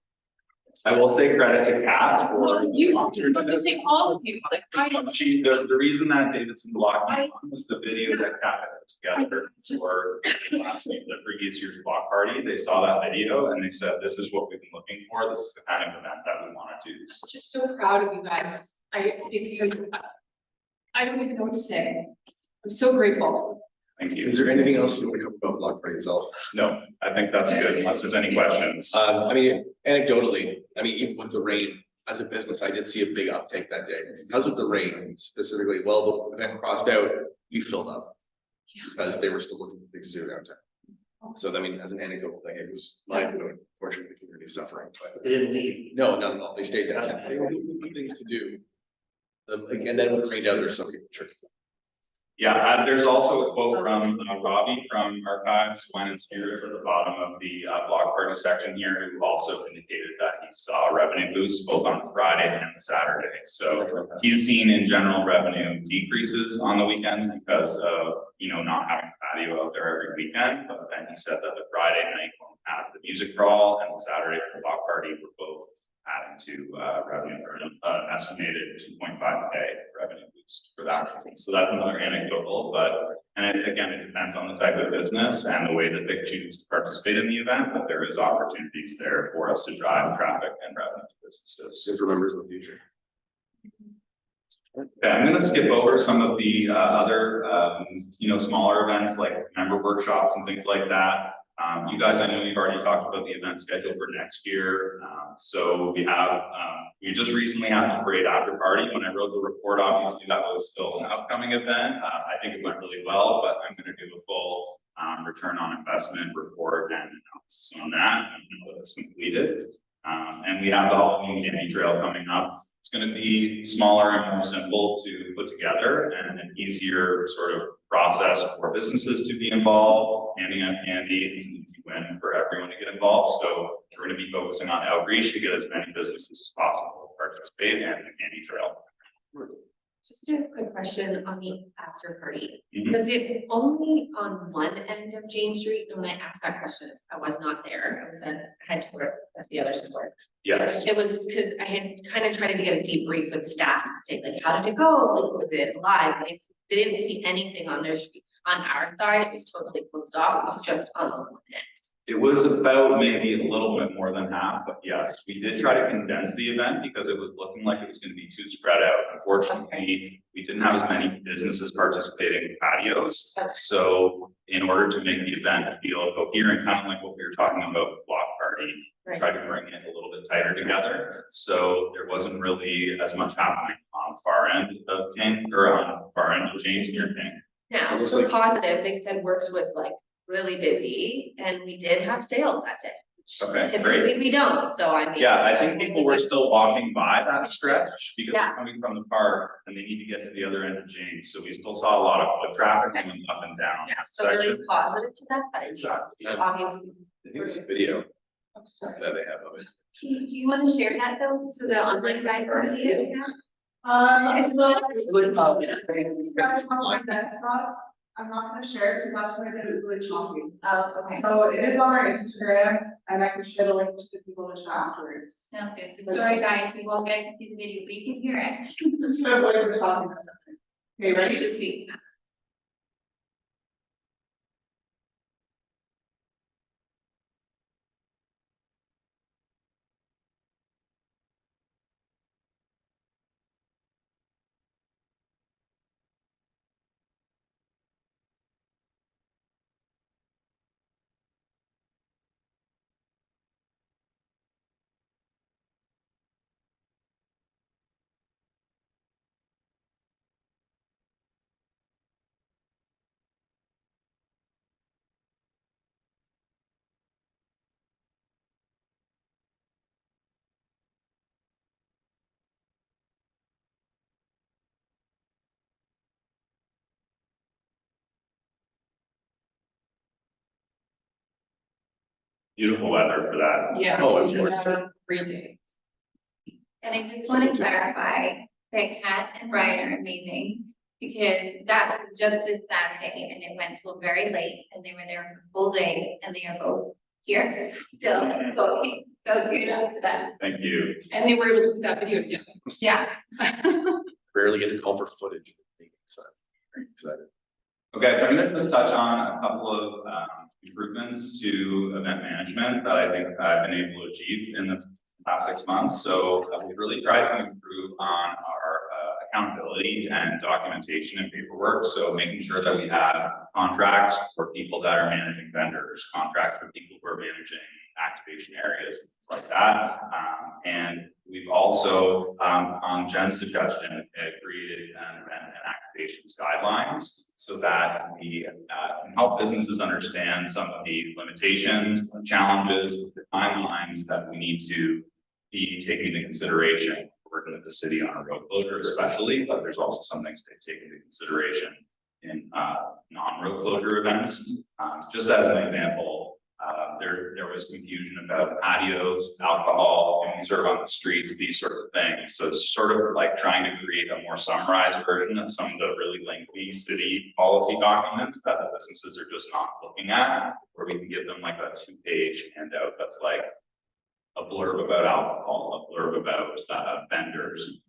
I will say credit to Kat for You, sponsoring but this. to take all of you, like, I don't. The reason that Davidson Block came on was the video that Kat had put together for the previous year's block party. They saw that video and they said, this is what we've been looking for. This is the kind of event that we want to do. I'm just so proud of you guys. Because I don't even know what to say. I'm so grateful. Thank you. Is there anything else you want to cover about Block Party itself? No, I think that's good, unless there's any questions. I mean, anecdotally, I mean, even with the rain, as a business, I did see a big uptake that day because of the rain specifically. Well, the event crossed out, we filled up because they were still looking for things to do downtown. So, I mean, as an anecdotal thing, it was livelihood, unfortunately, the community suffering, but They didn't leave. no, not at all. They stayed downtown. They were looking for things to do. And then when it rained out, there's some people church. Yeah, there's also a quote from Robbie from Archives, Wine and Spirits at the bottom of the block party section here, who also indicated that he saw a revenue boost both on Friday and Saturday. So he's seen in general revenue decreases on the weekends because of, you know, not having a patio out there every weekend. But then he said that the Friday night won't have the music crawl and the Saturday for the block party were both adding to revenue for an estimated 2.5K revenue boost for that reason. So that's another anecdotal, but, and again, it depends on the type of business and the way that they choose to participate in the event, but there is opportunities there for us to drive traffic and revenue to businesses. Just remembers in the future. Okay, I'm gonna skip over some of the other, you know, smaller events like member workshops and things like that. You guys, I know you've already talked about the event schedule for next year. So we have, we just recently had the parade after party. When I wrote the report, obviously that was still an upcoming event. I think it went really well, but I'm gonna do a full return on investment report and analysis on that and it's completed. And we have the Halloween candy trail coming up. It's going to be smaller and more simple to put together and an easier sort of process for businesses to be involved. Handing out candy is an easy win for everyone to get involved. So we're going to be focusing on outreach to get as many businesses as possible to participate, and the candy Kennedy Trail. Just a quick question on the after party. Mhm. Was it only on one end of James Street? And when I asked that question, I was not there. I was at, I had to work at the other store. Yes, It was because I had kind of tried to get a debrief with staff and say like, how did it go? Like, was it alive? They didn't see anything on their street. On our side, it was totally closed off. It was just on the one end. it was about maybe a little bit more than half, but yes, we did try to condense the event because it was looking like it was gonna be too spread out. Unfortunately, we didn't have as many businesses participating in patios. So in order to make the event feel coherent, kind of like what we were talking about, block party, Right. tried to bring it a little bit tighter together. So there wasn't really as much happening on far end of King, or on far end of James near King. Now, It was for like- positive, they said Works was like really busy and we did have sales that day. which Okay, Typically, great. we don't, so I mean. Yeah, I think people were still walking by that stretch because Yeah. they're coming from the park and they need to get to the other end of James. So we still saw a lot of foot traffic going up and down Yeah, that so there section. is positive to that, but Exactly. obviously. I think there's a video I'm sorry. that they have of it. Do you want to share that though, so the online guys can see it? It's not. Good call, yeah. That's on my desktop. I'm not gonna share it because that's what I did, really choppy. Oh, okay. So it is on our Instagram and I can share the link to the people in the chat afterwards. Sounds good. So sorry, guys, we won't get to see the video, but you can hear it. Just know what we're talking about. Okay, You ready? should see. Beautiful weather for that. Yeah. Oh, of we course. had a Great day. And I just want to clarify that Kat and Brian are amazing, because that was just this Saturday and it went till very late and they were there for the full day and they are both here. So, so kudos to them. Thank you. And they were able to put that video together. Yeah. Rarely get to call for footage. So very excited. Okay, so I'm gonna just touch on a couple of improvements to event management that I think I've been able to achieve in the last 6 months. So we've really tried to improve on our accountability and documentation and paperwork. So making sure that we have contracts for people that are managing vendors, contracts for people who are managing activation areas, things like that. And we've also, on Jen's suggestion, created an event and activations guidelines so that we can help businesses understand some of the limitations, challenges, the timelines that we need to be taking into consideration. Working with the city on a road closure especially, but there's also some things to take into consideration in non-road closure events. Just as an example, there was confusion about patios, alcohol, and we serve on the streets, these sort of things. So it's sort of like trying to create a more summarized version of some of the really lengthy city policy documents that the businesses are just not looking at, where we can give them like a 2-page handout that's like a blurb about alcohol, a blurb about vendors.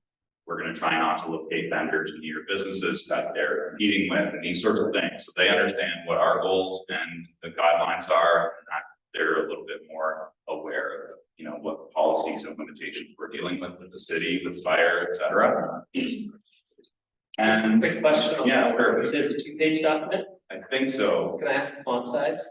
We're gonna try not to locate vendors near businesses that they're competing with and these sorts of things. So they understand what our goals and the guidelines are, and that they're a little bit more aware of, you know, what policies and limitations we're dealing with the city, with fire, et cetera. And Quick question on Yeah, that, sure. you said it's a 2-page document, I think so. can I ask the font size?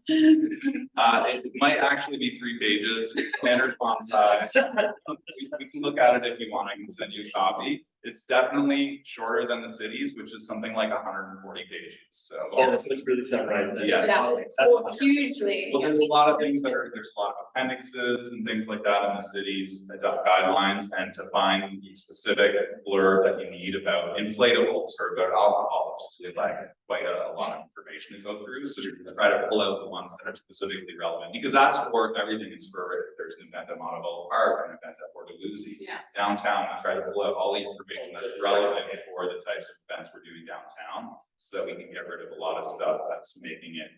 It might actually be 3 pages, it's standard font size. We can look at it if you want, I can send you a copy. It's definitely shorter than the cities, which is something like 140 pages, so. Yeah, let's really summarize that. Yeah. That's- Hugely. Well, there's a lot of things there's a lot of appendixes and things like that in the city's guidelines, and to find the specific blurb that you need about inflatables or about alcohol, it's really like quite a lot of information to go through. So you can try to pull out the ones that are specifically relevant, because that's for everything. Is for if there's an event at Montebello Park, an event at Portaloozy. Yeah. Downtown, we try to pull out all the information that's relevant for the types of events we're doing downtown, so that we can get rid of a lot of stuff that's making it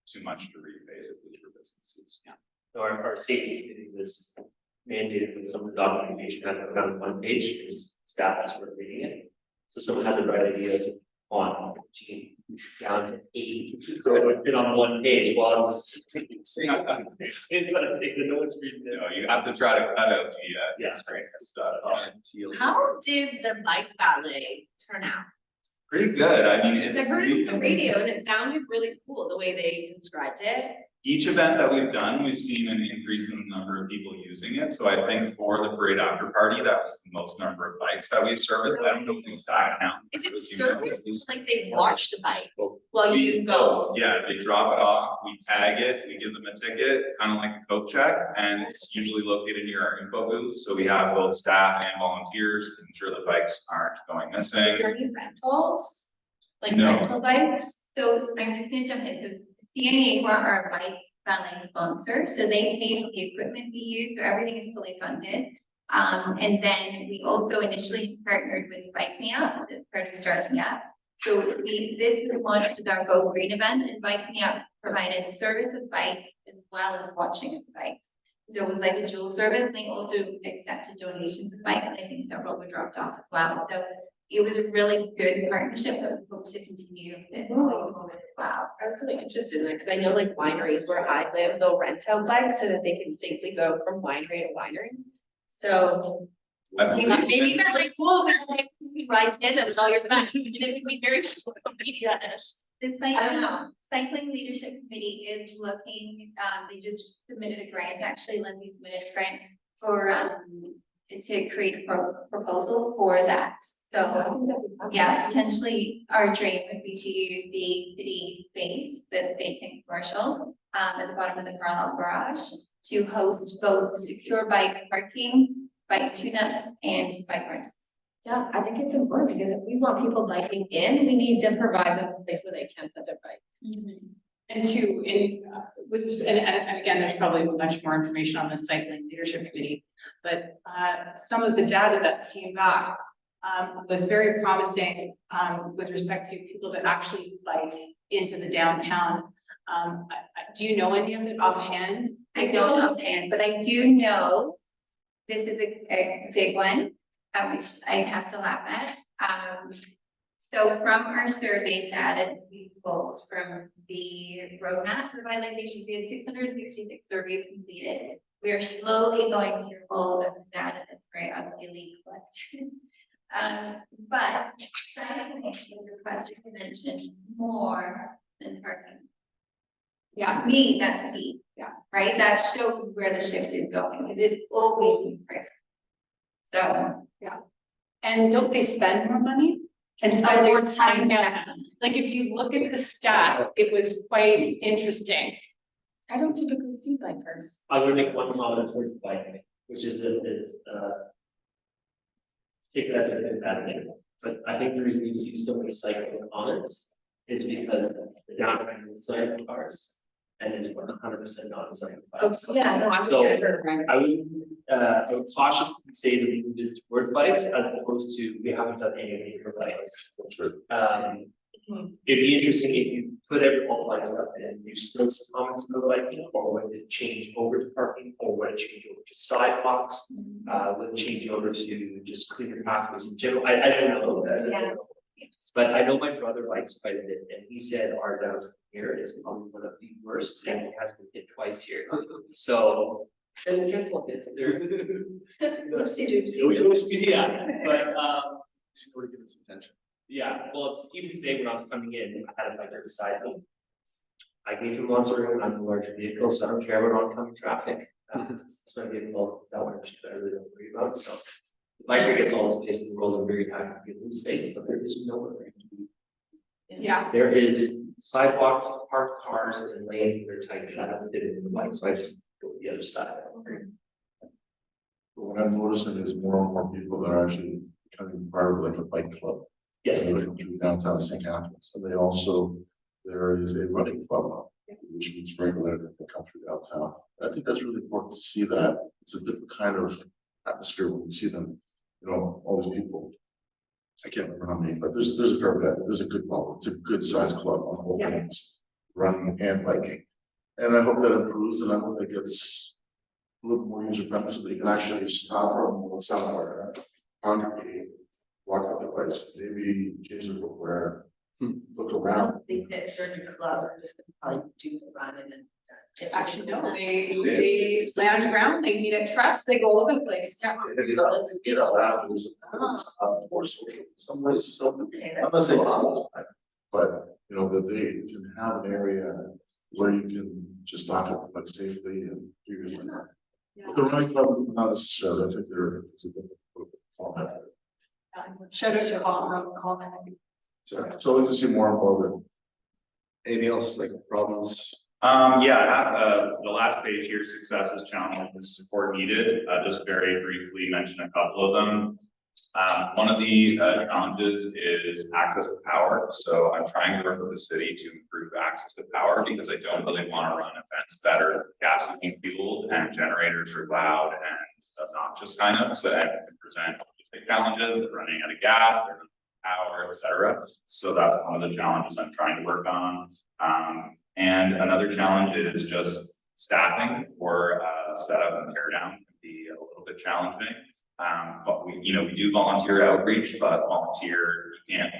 too much to read basically for businesses. Yeah. So our safety committee was mandated with some of the documentation had to come on one page because staff just weren't reading it. So someone had the right idea to on down to 8, so it would fit on one page while it's. It's gonna take the notes reading You it. know, you have to try to cut out the, Yeah. strange stuff. How did the bike ballet turn out? Pretty good, I mean, it's. I heard it on the radio and it sounded really cool, the way they described it. Each event that we've done, we've seen an increase in the number of people using it, so I think for the parade after party, that was the most number of bikes that we've serviced, I don't know the exact count. Is it service, like they watch the bike while We- you go? Yeah, they drop it off, we tag it, we give them a ticket, kind of like a coat check, and it's usually located near our info booth, so we have both staff and volunteers, to ensure the bikes aren't going Is missing. there any rentals? Like No. rental bikes? So I'm just gonna jump in, because CNA were our bike ballet sponsor, so they pay for the equipment we use, so everything is fully funded. And then we also initially partnered with Bike Me Up as part of starting up. So this was launched as our Go Green event, and Bike Me Up provided service of bikes as well as watching of the bikes. So it was like a dual service, and they also accepted donations of bikes, and I think several were dropped off as well. So it was a really good partnership that we hope to continue with going forward as well. I was really interested in that, because I know like wineries where I live, they'll rent out bikes so that they can safely go from winery to winery. So That's- maybe that's like, cool, we can ride tandem with all your friends, and it would be very cool. Yeah. The I don't know. cycling leadership committee is looking, they just submitted a grant, actually Lindsay submitted a grant for, to create a proposal for that. So, yeah, potentially our dream would be to use the city space that's vacant commercial, at the bottom of the Carlisle garage to host both secure bike parking, bike tune-up, and bike rentals. Yeah, I think it's important, because if we want people biking in, we need to provide them a place where they can put their bikes. And and again, there's probably much more information on the cycling leadership committee, but some of the data that came back was very promising with respect to people that actually bike into the downtown. Do you know any of it offhand? I don't know offhand, but I do know this is a big one, which I have to laugh at. So from our survey data that we pulled from the roadmap for revitalization, we had 666 surveys completed. We are slowly going through all of the data that's very uglily collected. But cycling was requested to mention more than parking. Yeah. To me, that's key. Yeah. Right? That shows where the shift is going. It's always been prayer. So. And don't they spend more money? And spend more time down? Like, if you look at the stats, it was quite interesting. I don't typically see bikers. I'm gonna make one comment towards the bike, which is take that as a good bad thing, but I think the reason you see so many cycling comments is because the downtown is cycling cars, and it's 100% non-cycling bikes. Yeah, no, I'm. So, I would cautiously say that we move this towards bikes as opposed to we haven't done anything for bikes. It'd be interesting if you put all bikes up and you still some comments about biking, or would it change over to parking, or would it change over to sidewalks? Would it change over to just cleaner pathways in general? I don't know. Yeah. But I know my brother bikes quite a bit, and he said our downtown here is probably one of the worst, and it has been hit twice here. So. And gentle hits there. Yeah, but, To give it some attention. yeah, well, it's even today when I was coming in, I had a biker beside me. I gave him lots of room on the larger vehicle, so I don't care about oncoming traffic. It's my vehicle, that one I really don't worry about, so. The biker gets all the space in the world, I'm very happy to give him space, but there is nowhere for him to be. Yeah. There is sidewalk, parked cars and lanes that are tight, that haven't fit in the bike, so I just go to the other side. What I'm noticing is more and more people that are actually becoming part of like a bike club. Yes. In downtown St. Catharines, and they also, there is a running club, which meets regularly in the country downtown. I think that's really important to see that, it's a different kind of atmosphere when you see them, you know, all these people. I can't remember how many, but there's a fair bit, there's a good level, it's a good sized club on both ends, running and biking. And I hope that improves and I hope it gets a little more user friendly so they can actually stop from somewhere, congregate, walk up the bikes, maybe change their footwear, look I around. don't think that during the club, we're just gonna probably do the run and then. Actually, no, they lounge around, they meet at Trust, they go all over the place. Yeah. You know, afterwards, more social, some ways, so, I'm not saying all the time, but, you know, that they can have an area where you can just dock it like safely and do your thing. But the running club, not necessarily, I think it's a different format. Shout out to Colin. So I'd like to see more and more of it. Anything else, like problems? Yeah, I have, the last page here, successes, challenges, support needed, just very briefly mention a couple of them. One of the challenges is access to power. So I'm trying to work with the city to improve access to power because I don't really want to run events that are gasoline fueled and generators are loud and obnoxious kind of. So and present big challenges of running out of gas, they're running out of power, etc. So that's one of the challenges I'm trying to work on. And another challenge is just staffing or setup and tear down can be a little bit challenging. But we do volunteer outreach, but volunteer, you can't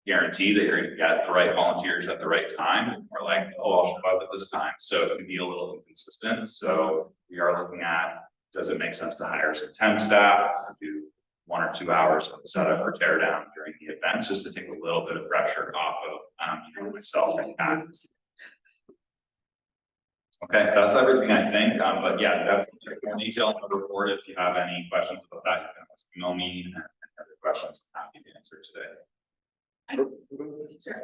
guarantee that you're going to get the right volunteers at the right time. Or like, oh, I'll show up at this time. So it can be a little inconsistent. So we are looking at, does it make sense to hire some temp staff to do 1 or 2 hours of setup or tear down during the events, just to take a little bit of pressure off of myself and Pat. Okay, that's everything I think, but yeah, definitely more detail in the report. If you have any questions about that, you can always email me and other questions I'm happy to answer today.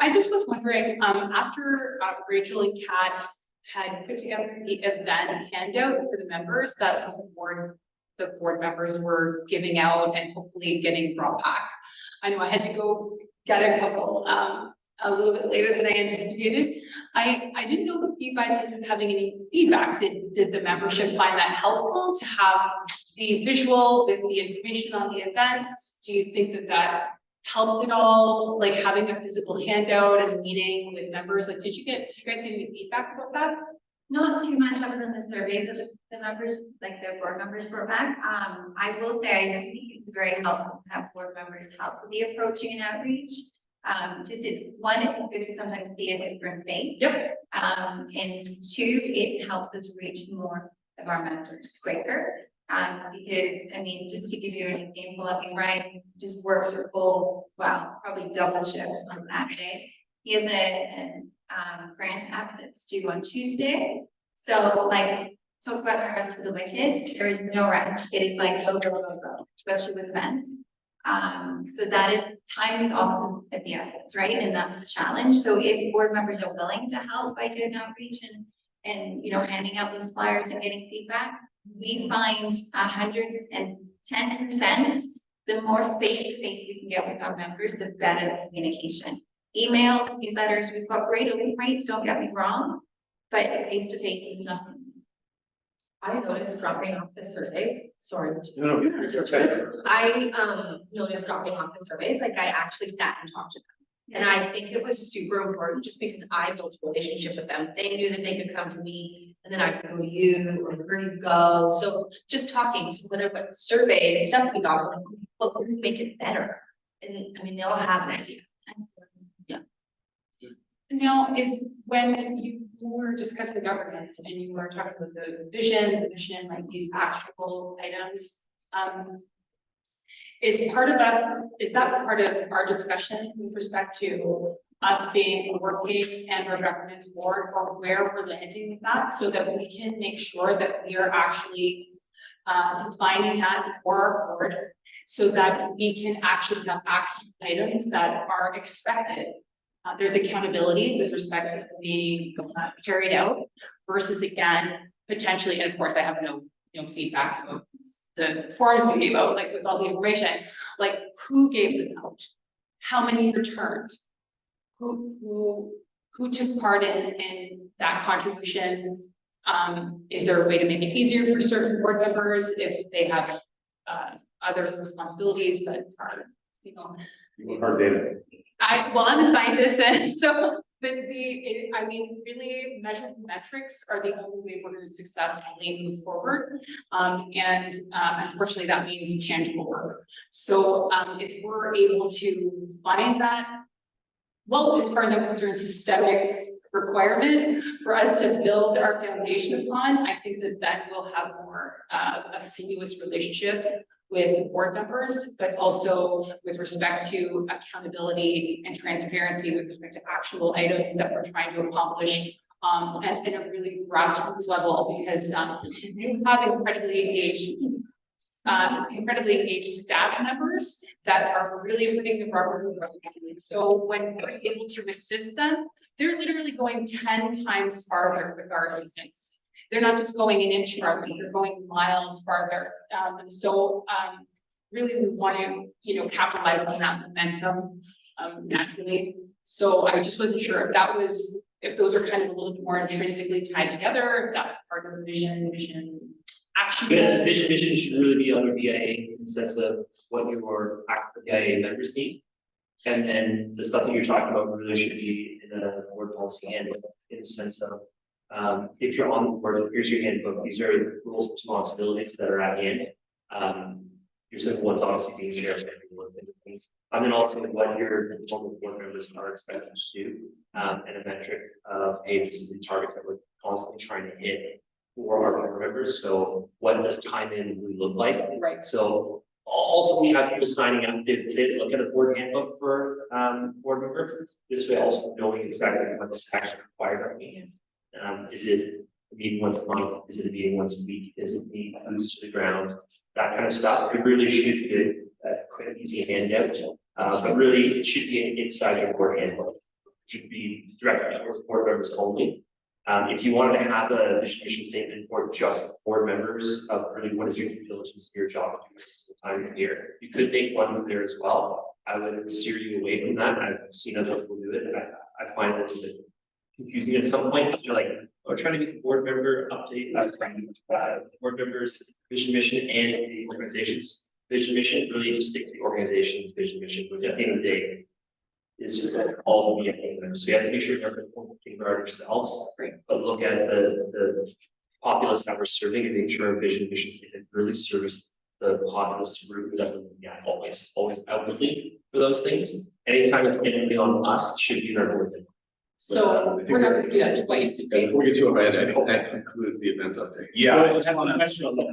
I just was wondering, after Rachel and Kat had put together the event handout for the members that the board members were giving out and hopefully getting brought back. I know I had to go get a couple a little bit later than I anticipated. I didn't know if you guys ended up having any feedback. Did the membership find that helpful to have the visual with the information on the events? Do you think that helped at all? Like having a physical handout and meeting with members, like did you guys get any feedback about that? Not too much other than the surveys that the members, like the board members brought back. I will say, I do think it's very helpful to have board members help with the approaching and outreach. Just it's one, it's good to sometimes see a different face. Yep. And 2, it helps us reach more of our members quicker. Because, I mean, just to give you an example, I mean, Ryan just worked a full, well, probably double shift on Saturday. He has a grant app that's due on Tuesday. So like, talk about the rest of the wicked, there is no rest. It is like go, go, go, go, especially with events. So that is, time is often of the essence, right? And that's the challenge. So if board members are willing to help by doing outreach and you know, handing out those flyers and getting feedback, we find 110%, the more face-to-face we can get with our members, the better the communication. Emails, newsletters, we've got great open rates, don't get me wrong, but face-to-face is nothing. I noticed dropping off the surveys, sorry. No, I noticed dropping off the surveys, like I actually sat and talked to them. And I think it was super important just because I built a relationship with them. They knew that they could come to me and then I could go to you or where you go. So just talking, so whatever survey and stuff we got, like, what would make it better? And I mean, they all have an idea. Yeah. Now, is when you were discussing governance and you were talking about the vision, the mission, like these actionable items, is that part of our discussion with respect to us being working and our governance board, or where we're landing with that, so that we can make sure that we are actually defining that for our board, so that we can actually have action items that are expected. There's accountability with respect to being carried out versus, again, potentially, and of course I have no feedback about the forms we gave out, like with all the information, like who gave them out, how many returned, who took part in that contribution. Is there a way to make it easier for certain board members if they have other responsibilities that are, Hard data. I'm a scientist, and so I mean, really measurable metrics are the only way we're gonna successfully move forward. Unfortunately, that means tangible work. So, if we're able to find that, well, as far as I'm concerned, systemic requirement for us to build our foundation upon, I think that then we'll have more, a sinuous relationship with board members, but also with respect to accountability and transparency with respect to actual items that we're trying to accomplish at a really grassroots level, because you have incredibly engaged staff members that are really putting the rubber to the road. So when we're able to assist them, they're literally going 10 times farther with our assistance. They're not just going an inch farther, they're going miles farther. Really, we want to, capitalize on that momentum, naturally. So I just wasn't sure if those are kind of a little bit more intrinsically tied together, if that's part of the vision action. Yeah, vision mission should really be under VIA in the sense of what your active VIA members need. And then the stuff that you're talking about really should be in a board policy handbook, in the sense of, if you're on the board, here's your handbook, these are the rules and responsibilities that are at hand. Your simple ones obviously being shared, things. And then also what your local board members are expected to do, and a metric of, hey, this is the target that we're constantly trying to hit for our board members. So what does time in really look like? Right. So also we have people signing up, they look at a board handbook for board members. This way also knowing exactly what's actually required of me. Is it a meeting once a month? Is it a meeting once a week? Is it meeting boots to the ground? That kind of stuff. It really should be a quick, easy handout. But really it should be inside your board handbook. It should be directed towards board members only. If you wanted to have a vision mission statement for just board members of really what is your due diligence, your job to do this time you're here, you could make one there as well. I would steer you away from that. I've seen other people do it, and I find it a little bit confusing at some point, because you're like, oh, trying to get the board member update, board members vision mission and the organization's vision mission. Really just stick to the organization's vision mission, which at the end of the day is all the members. So you have to make sure you're thinking about ourselves, but look at the populace that we're serving and make sure our vision mission statement really serves the populace group that we're looking at always outwardly for those things. Anytime it's anything on us, it should be in our board. So we're not gonna do that twice. Before we get to it, I think that concludes the events update. Yeah, I just have a wanna, question on that.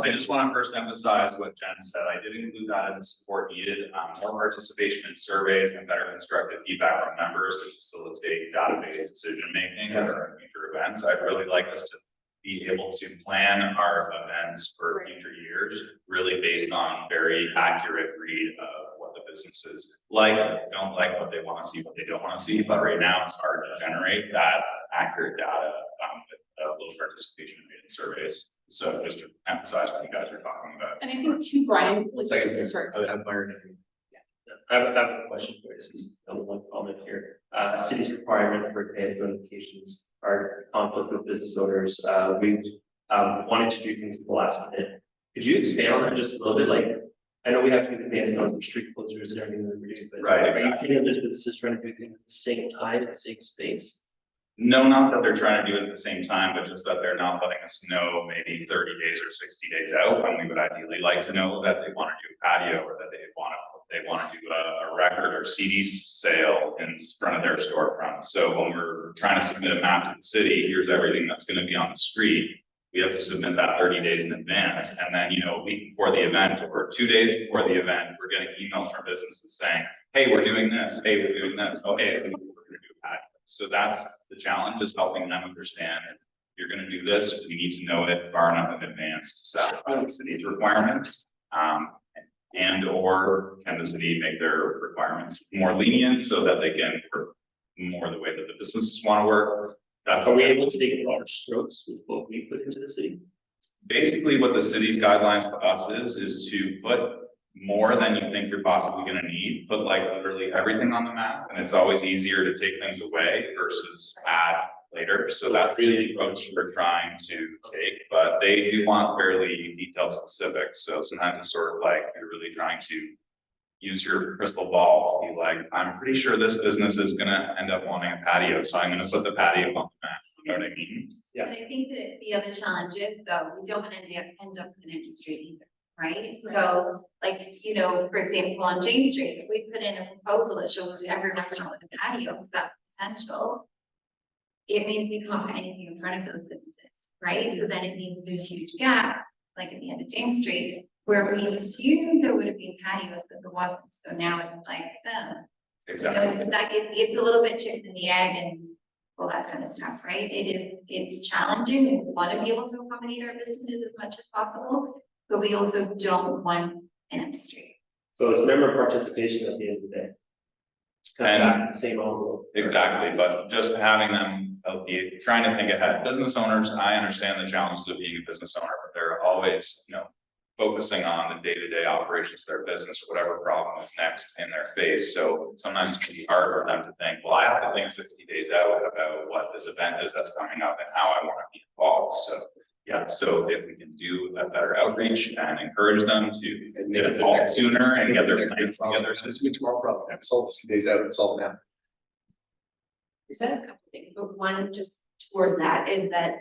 I just wanna first emphasize what Jen said. I did include that in the support needed, more participation in surveys and better constructive feedback from members to facilitate database decision-making at our future events. I'd really like us to be able to plan our events for future years, really based on very accurate read of what the businesses don't like, what they want to see, what they don't want to see. But right now it's hard to generate that accurate data with low participation rate in surveys. So just to emphasize what you guys are talking about. And I think too, Brian, Sorry, I have my I have a question for you. This one comment here. City's requirement for advanced notifications are conflict with business owners. We wanted to do things at the last minute. Could you expand on that just a little bit? Like, I know we have to do advanced on street closures and everything that we're doing, but Right, are you exactly. thinking that there's businesses trying to do things at the same time in the same space? No, not that they're trying to do it at the same time, but just that they're not letting us know maybe 30 days or 60 days out. And we would ideally like to know that they want to do patio, or that they want to do a record or CD sale in front of their storefront. So when we're trying to submit a map to the city, here's everything that's going to be on the street. We have to submit that 30 days in advance. And then, a week before the event or 2 days before the event, we're getting emails from businesses saying, hey, we're doing this. Hey, we're doing this. Oh, hey, we're going to do a patio. So that's the challenge, is helping them understand, you're going to do this. We need to know it far enough in advance to satisfy the city's requirements. And or can the city make their requirements more lenient so that they can work more the way that the businesses want to work? Are we able to take broader strokes with what we put into the city? Basically, what the city's guidelines to us is to put more than you think you're possibly going to need, put like literally everything on the map. And it's always easier to take things away versus add later. So that's really the approach we're trying to take, but they do want fairly detailed specifics. So sometimes it's sort of like you're really trying to use your crystal ball, to be like, I'm pretty sure this business is gonna end up wanting a patio, so I'm gonna put the patio on the map, you know what I mean? But I think that the other challenge is though, we don't want to end up with an empty street either, right? So like, you know, for example, on James Street, if we put in a proposal that shows every restaurant with a patio, because that's essential. It means we can't put anything in front of those businesses, right? So then it means there's huge gaps, like at the end of James Street, where we assumed there would have been patios, but there wasn't. So now it's like, Exactly. it's that, it's a little bit chicken and the egg and all that kind of stuff, right? It's challenging. We want to be able to accommodate our businesses as much as possible, but we also don't want an empty street. So it's member participation at the end of the day. It's kind of back to the same old. Exactly, but just having them be trying to think ahead. Business owners, I understand the challenges of being a business owner, but they're always, you know, focusing on the day-to-day operations of their business, whatever problem is next in their face. So sometimes it can be hard for them to think, well, I have to think 60 days out about what this event is that's coming up and how I want to be involved. So yeah, so if we can do a better outreach and encourage them to get involved sooner and get their plans together. It's a tomorrow problem. Solve this 2 days out and solve it now. You said a couple things, but one just towards that is that,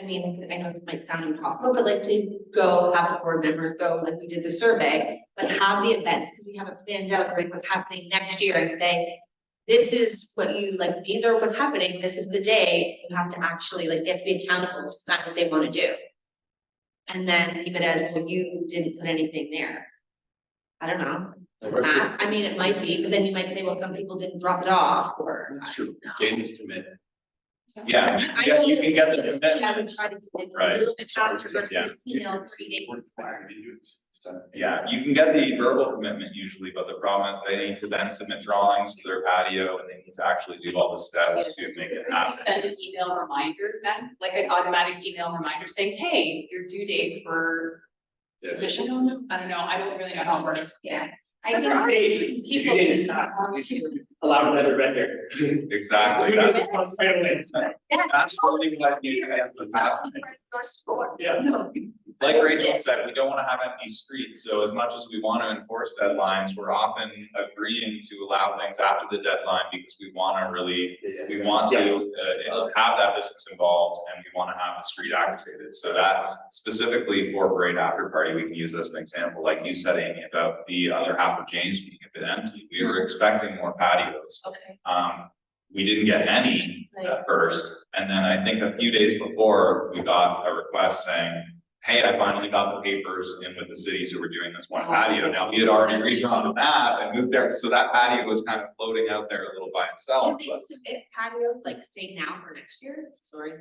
I mean, I know this might sound impossible, but like to go have the board members go, like we did the survey, but have the events, because we have it planned out, like what's happening next year and say, this is what you, like, these are what's happening, this is the day, you have to actually, like, they have to be accountable to sign what they want to do. And then leave it as, well, you didn't put anything there. I don't know. I mean, it might be, but then you might say, well, some people didn't drop it off, or. That's true. I don't know. They need to commit. Yeah, I know you that can get the maybe commitment. I would try to keep it a Right. little bit faster Yeah. versus, you know, 3 days before. Yeah, you can get the verbal commitment usually, but the problem is they need to then submit drawings for their patio and they need to actually do all the steps to make it Could we happen. send an email reminder then, like an automatic email reminder saying, hey, your due date for Yes. submission on this? I don't know, I don't really know how it works. Yeah. I But think there are Hey, people you that didn't talk stop. to. Allow another vendor. Exactly, Who that's, knows what's right away? that's really what you have to happen. Yeah. Like Rachel said, we don't want to have empty streets, so as much as we want to enforce deadlines, we're often agreeing to allow things after the deadline because we want to really, we want to have that business involved and we want to have the street activated. So that specifically for parade after party, we can use as an example, like you said, Amy, about the other half of James being a bit empty. We were expecting more patios. Okay. We didn't get any at first, and then I think a few days before, we got a request saying, hey, I finally got the papers in with the city, so we're doing this one patio. Now, we had already redrawn the map and moved there, so that patio was kind of floating out there a little by itself, Can but. they submit patios, like say now for next year? Sorry.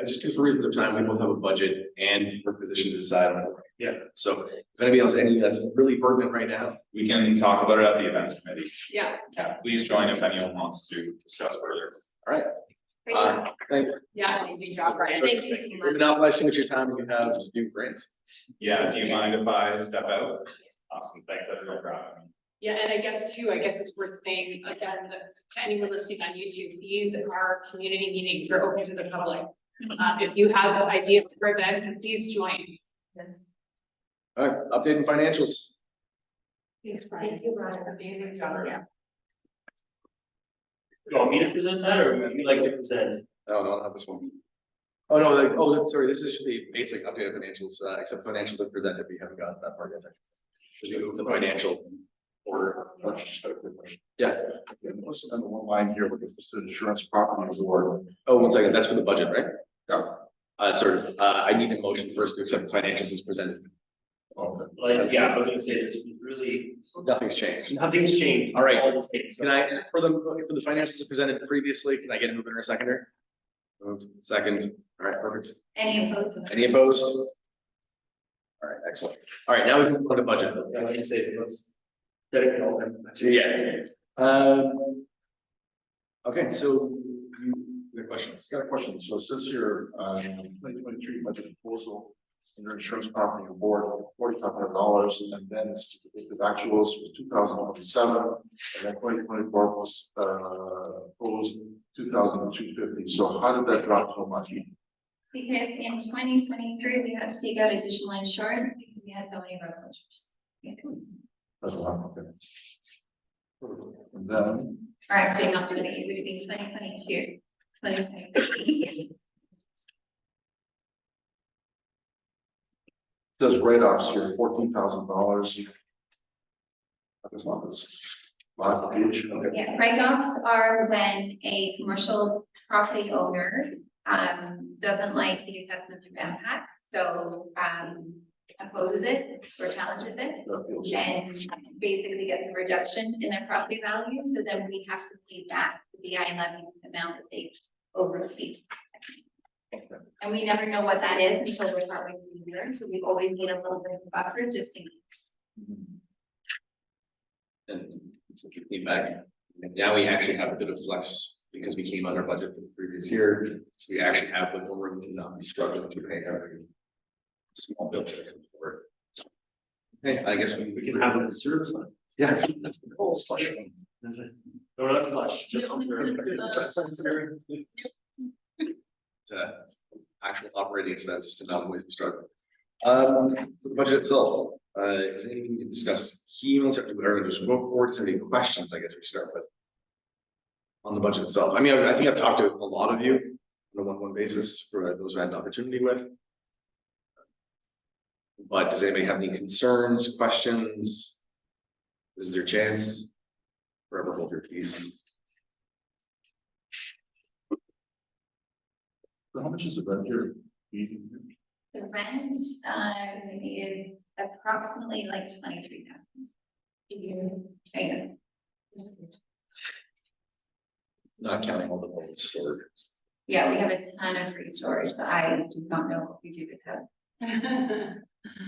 Just because for reasons of time, we both have a budget and we're positioned to decide on it. Yeah. So if anybody else, any that's really pertinent right now, We can talk about it at the events committee. Yeah, Yeah, please join if anyone wants to discuss further. all right. Great job. Thank you. yeah, amazing job, Brian. Thank you so We've much. monopolized too much of your time you have to do grants. Yeah, do you mind if I step out? Awesome, thanks everyone for having me. Yeah, and I guess too, I guess it's worth saying again, that to anyone listening on YouTube, these are community meetings, they're open to the public. If you have an idea for events, please join. Yes. All right, updating financials. Thanks, Brian. Thank you, Brian. Amazing job. Yeah. You want me to present that or would you like to present? Oh, no, not this one. Oh, no, like, oh, sorry, this is the basic updated financials, except financials as presented, we haven't got that part yet. Just move the financial order. Just got a quick question. Yeah. Most of them, one line here, with the insurance property award. Oh, 1 second, that's for the budget, right? Yeah. Sorry, I need a motion first to accept financials as presented. Okay. Like, yeah, I was gonna say this is really, Nothing's changed. nothing's changed. All right. All the same. Can I, for the financials as presented previously, can I get a mover and a seconder? Moved, second, all right, perfect. Any opposed? Any opposed? All right, excellent. All right, now we can go to budget. Yeah, I was gonna say, let's. Dedicate all them. Yeah. Okay, so you have questions? Got a question. So it says here, 2023 budget proposal, under insurance property and board, $4,500, and then certificate of actuals was 2027, and then 2024 was proposed 2,250. So how did that drop so much? Because in 2023, we had to take out additional insurance because we had so many road closures. That's what I'm okay. And then, Or actually not doing it, it would have been 2022, 2023. says write-offs here, $14,000. That was not this last page, okay. Yeah, write-offs are when a commercial property owner doesn't like the assessment through impact, so opposes it or challenges it. That feels- And basically gets a reduction in their property value, so then we have to pay back the BI levy amount that they overpaid. Okay. And we never know what that is until we're partway through the year, so we always need a little bit of buffer just in case. And so if you came back, and now we actually have a bit of flex because we came under budget for the previous year. So we actually have wiggle room to not be struggling to pay every small bill that comes forward. Okay, I guess we can have a reserve fund. Yeah, that's the goal, slush fund. No, that's slush, just. Actual operating expenses to not always be struggling. For the budget itself, is anything we can discuss key elements or just move forward? So any questions, I guess we start with on the budget itself. I mean, I think I've talked to a lot of you on a one-on-one basis for those who I had an opportunity with. But does anybody have any concerns, questions? This is their chance. Forever hold your peace. So how much is the rent here? The rent is approximately like 23,000. Yeah. Not counting all the old storage. Yeah, we have a ton of free storage, so I do not know what we do with that.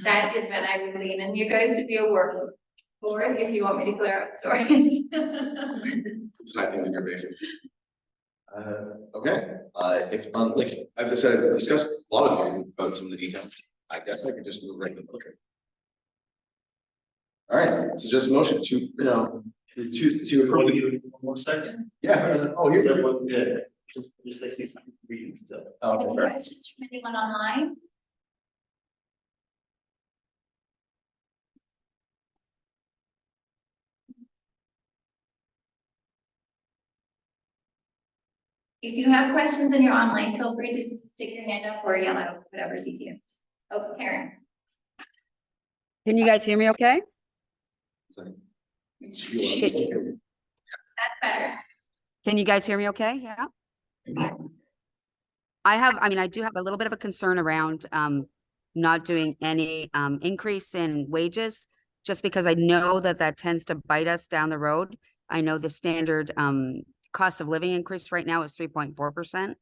That is when I would lean on you guys to be a work board if you want me to clear out storage. Hide things in your basement. Okay, if, like I've said, I've discussed a lot of you about some of the details. I guess I could just move right to the motion. All right, so just a motion to, you know, to approve. One more second. Yeah, oh, Is you're. everyone good? Just I see some reading still. Any Okay. questions from anyone online? If you have questions and you're online, feel free to stick your hand up or yell out, whatever's easiest. Oh, Karen. Can you guys hear me okay? Sorry. That's better. Can you guys hear me okay? Yeah. I do have a little bit of a concern around not doing any increase in wages, just because I know that that tends to bite us down the road. I know the standard cost of living increase right now is 3.4%.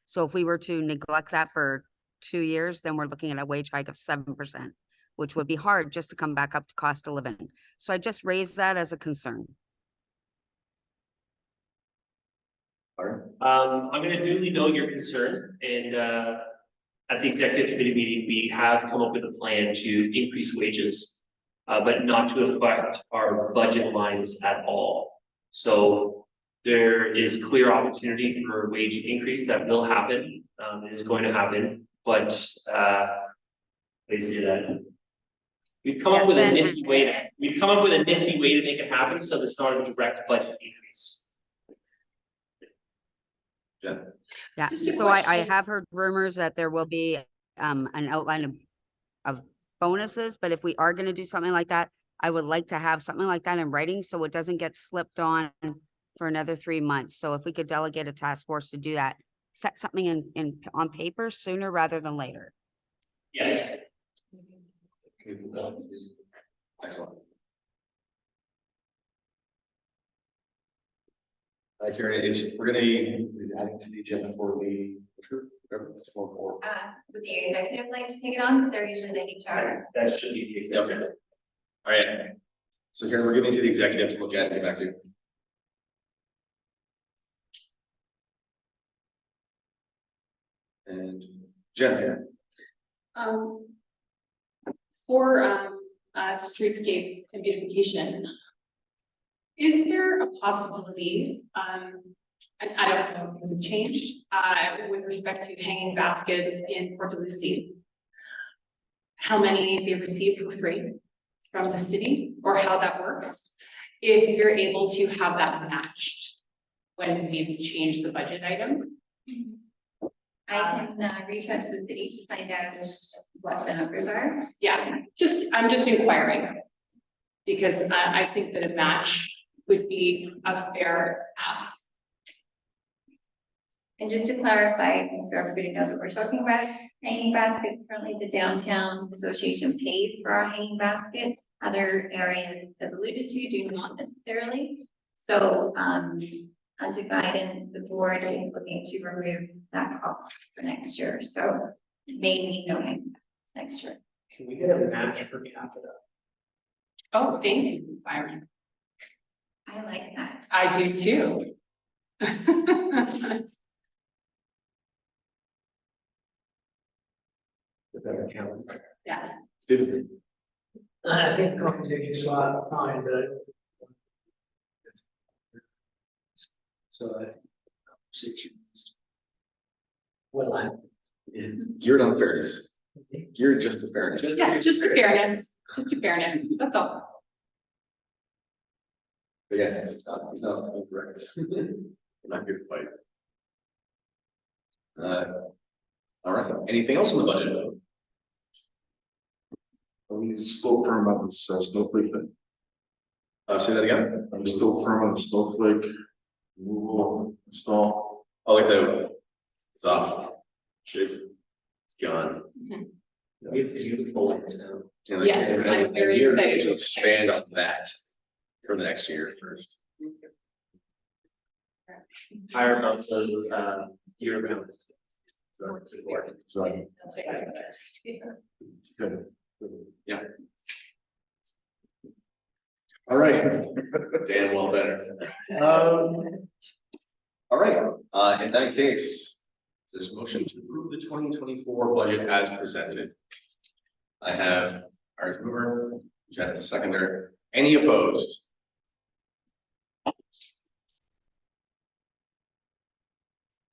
So if we were to neglect that for 2 years, then we're looking at a wage hike of 7%, which would be hard just to come back up to cost of living. So I just raised that as a concern. I'm gonna duly note your concern and at the executive committee meeting, we have come up with a plan to increase wages. But not to affect our budget lines at all. So there is clear opportunity for wage increase that will happen, it is going to happen, but they say that. We've come up with a nifty way to make it happen, so there's not a direct budget increase. Yeah, Just a so I question. have heard rumors that there will be an outline of bonuses, but if we are gonna do something like that, I would like to have something like that in writing, so it doesn't get slipped on for another 3 months. So if we could delegate a task force to do that, set something on paper sooner rather than later. Yes, Excellent. Karen, we're gonna be adding to the agenda for the, Would the executive like to take it on? Because they're usually the HR. that should be the executive. all right. So here we're giving to the executive to look at and get back to. And Jen, For streetscape and beautification. Is there a possibility, and I don't know if things have changed, with respect to hanging baskets in Port Dalhousie? How many they receive for free from the city, or how that works? If you're able to have that matched when we change the budget item? I can reach out to the city to find out what the numbers are. Yeah, I'm just inquiring. Because I think that a match would be a fair ask. And just to clarify, so everybody knows what we're talking about, hanging baskets, currently the downtown association pays for our hanging baskets. Other areas, as alluded to, do not necessarily. So, under guidance, the board is looking to remove that cost for next year. So maybe no hanging baskets next year. Can we get a match per capita? Oh, thank you, Byron. I like that. I do too. Yes. Stephen? I think competition's a lot of fine, but. So I think conversations. Well, I. Geared on fairness. Geared just to fairness. Yeah, just a fairness, that's all. But yeah, it's not incorrect. We're not here to fight. All right, anything else on the budget? Are we still firm on this snowflake thing? Say that again? Are we still firm on the snowflake removal install? Oh, it's out. It's off. It's gone. We have beautiful ones now. And Yes, and- I'm and very you're excited. going to expand on that for the next year first. Higher amounts of, year round. So, good. Yeah. All right. Damn well better. All right, in that case, there's a motion to approve the 2024 budget as presented. I have Ars mover, Jen seconder. Any opposed?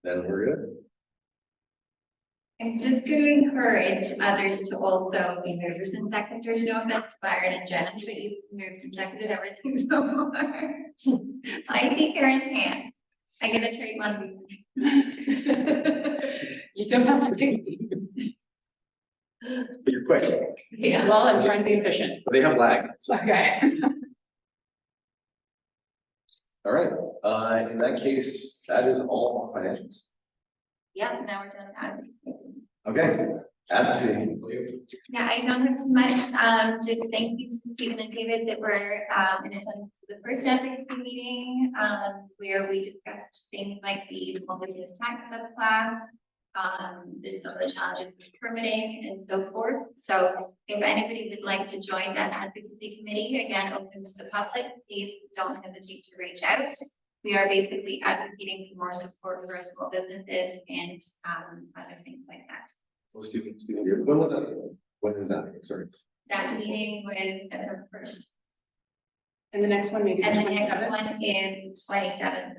Then we're good. I'm just going to encourage others to also be movers and seconders. No offense to Byron and Jen, but you've moved and seconded everything so far. I think you're in hand. I'm gonna trade one of you. You don't have to be. But you're quick, Yeah, well, I'm trying to be efficient. but they have lag. Okay. All right, in that case, that is all financials. Yep, now we're done to advocacy. Okay, advocacy. Yeah, I don't have too much, just thank you to Stephen and David that were, in attendance to the first advocacy meeting, where we discussed things like the small business tax subclass, there's some of the challenges with permitting and so forth. So if anybody would like to join that advocacy committee, again, open to the public, please don't hesitate to reach out. We are basically advocating for more support for small businesses and, other things like that. Well, Stephen, when was that? When is that? Sorry. That meeting was September 1st. And the next one, maybe. And the 27th? next one is 27th.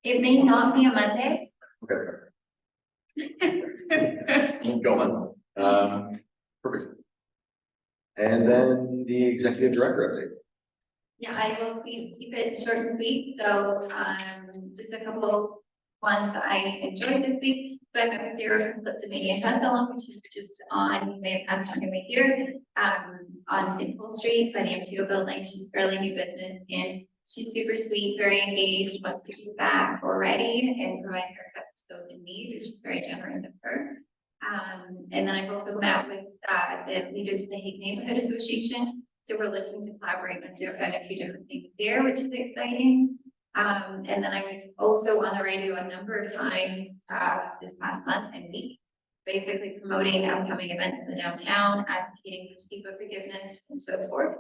It may not be a Monday. Okay. Keep going. Perfect. And then the executive director update. Yeah, I will keep it short and sweet. So, just a couple ones that I enjoyed this week. So I met with Sarah from Kleptomania Festival, which is just on, you may have passed on your way here, on St. Paul Street by the MTO building. She's a fairly new business and she's super sweet, very engaged, wants to give back already and provide haircuts to those in need, which is very generous of her. And then I've also met with the leaders of the Hague Neighborhood Association. So we're looking to collaborate on a few different things there, which is exciting. And then I was also on the radio a number of times this past month and week, basically promoting upcoming events in the downtown, advocating for SEPA forgiveness and so forth.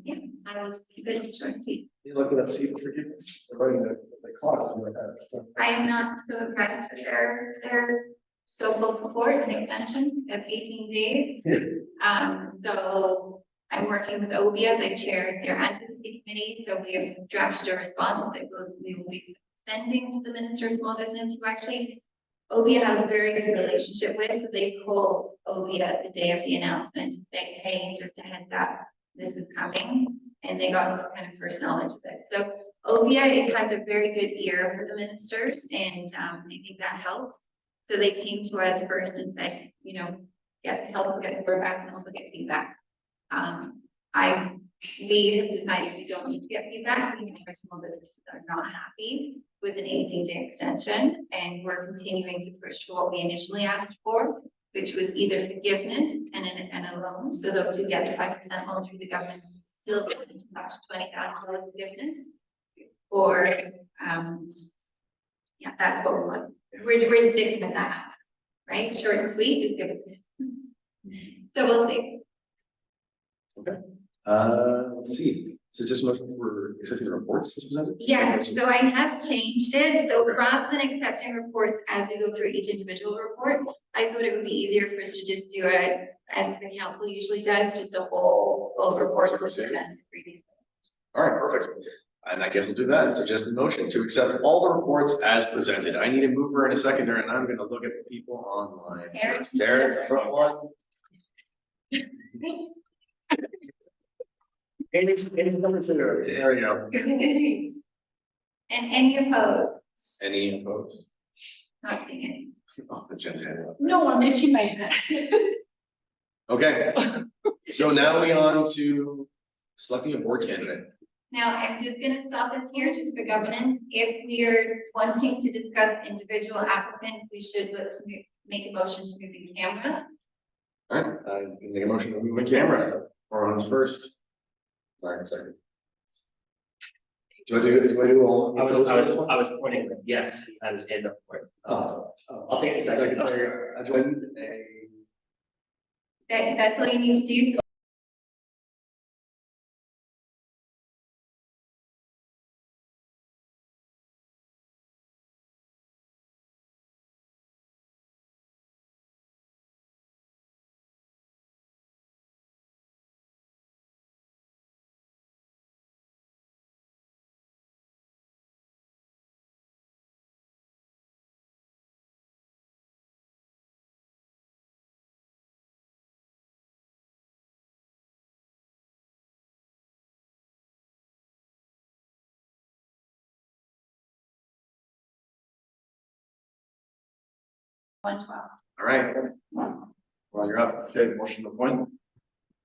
Yeah, I will keep it short and sweet. You look at that seat forgiveness, running the clock. I am not so impressed with their so full support an extension of 18 days. So I'm working with Obia, they chair their advocacy committee, so we have drafted a response that we will be sending to the Minister of Small Business, who actually Obia have a very good relationship with, so they called Obia the day of the announcement to say, hey, just a heads up, this is coming, and they got kind of first knowledge of it. So Obia, it has a very good ear for the ministers, and I think that helps. So they came to us first and said, you know, help get the word back and also get feedback. We have decided we don't need to get feedback because our small businesses are not happy with an 18-day extension, and we're continuing to push for what we initially asked for, which was either forgiveness and a loan. So those who get the 5% loan through the government still get to touch $20,000 forgiveness, or yeah, that's what we want. We're sticking with that, right? Short and sweet, just give it. So we'll see. Okay. Let's see. So just motion for accepting the reports as presented? Yes, so I have changed it. So rather than accepting reports as we go through each individual report, I thought it would be easier for us to just do it as the council usually does, just a whole report. All right, perfect. In that case, we'll do that. Suggest a motion to accept all the reports as presented. I need a mover and a seconder, and I'm gonna look at the people online. Aaron. Darren's the front one. There we go. And any opposed? Any opposed? Not seeing any. Oh, the Jen's hand up. No, I'm itching my head. Okay, so now we on to selecting a board candidate. Now, I'm just gonna stop us here just for governance. If we are wanting to discuss individual applicants, we should look to make a motion to move the camera. All right, I can make a motion to move the camera. Or on first. All right, second. Do I do all? I was pointing, yes, he had his hand up for it. I'll take a second. That's all you need to do. So $112. All right. Well, you're up. Okay, motion to appoint. All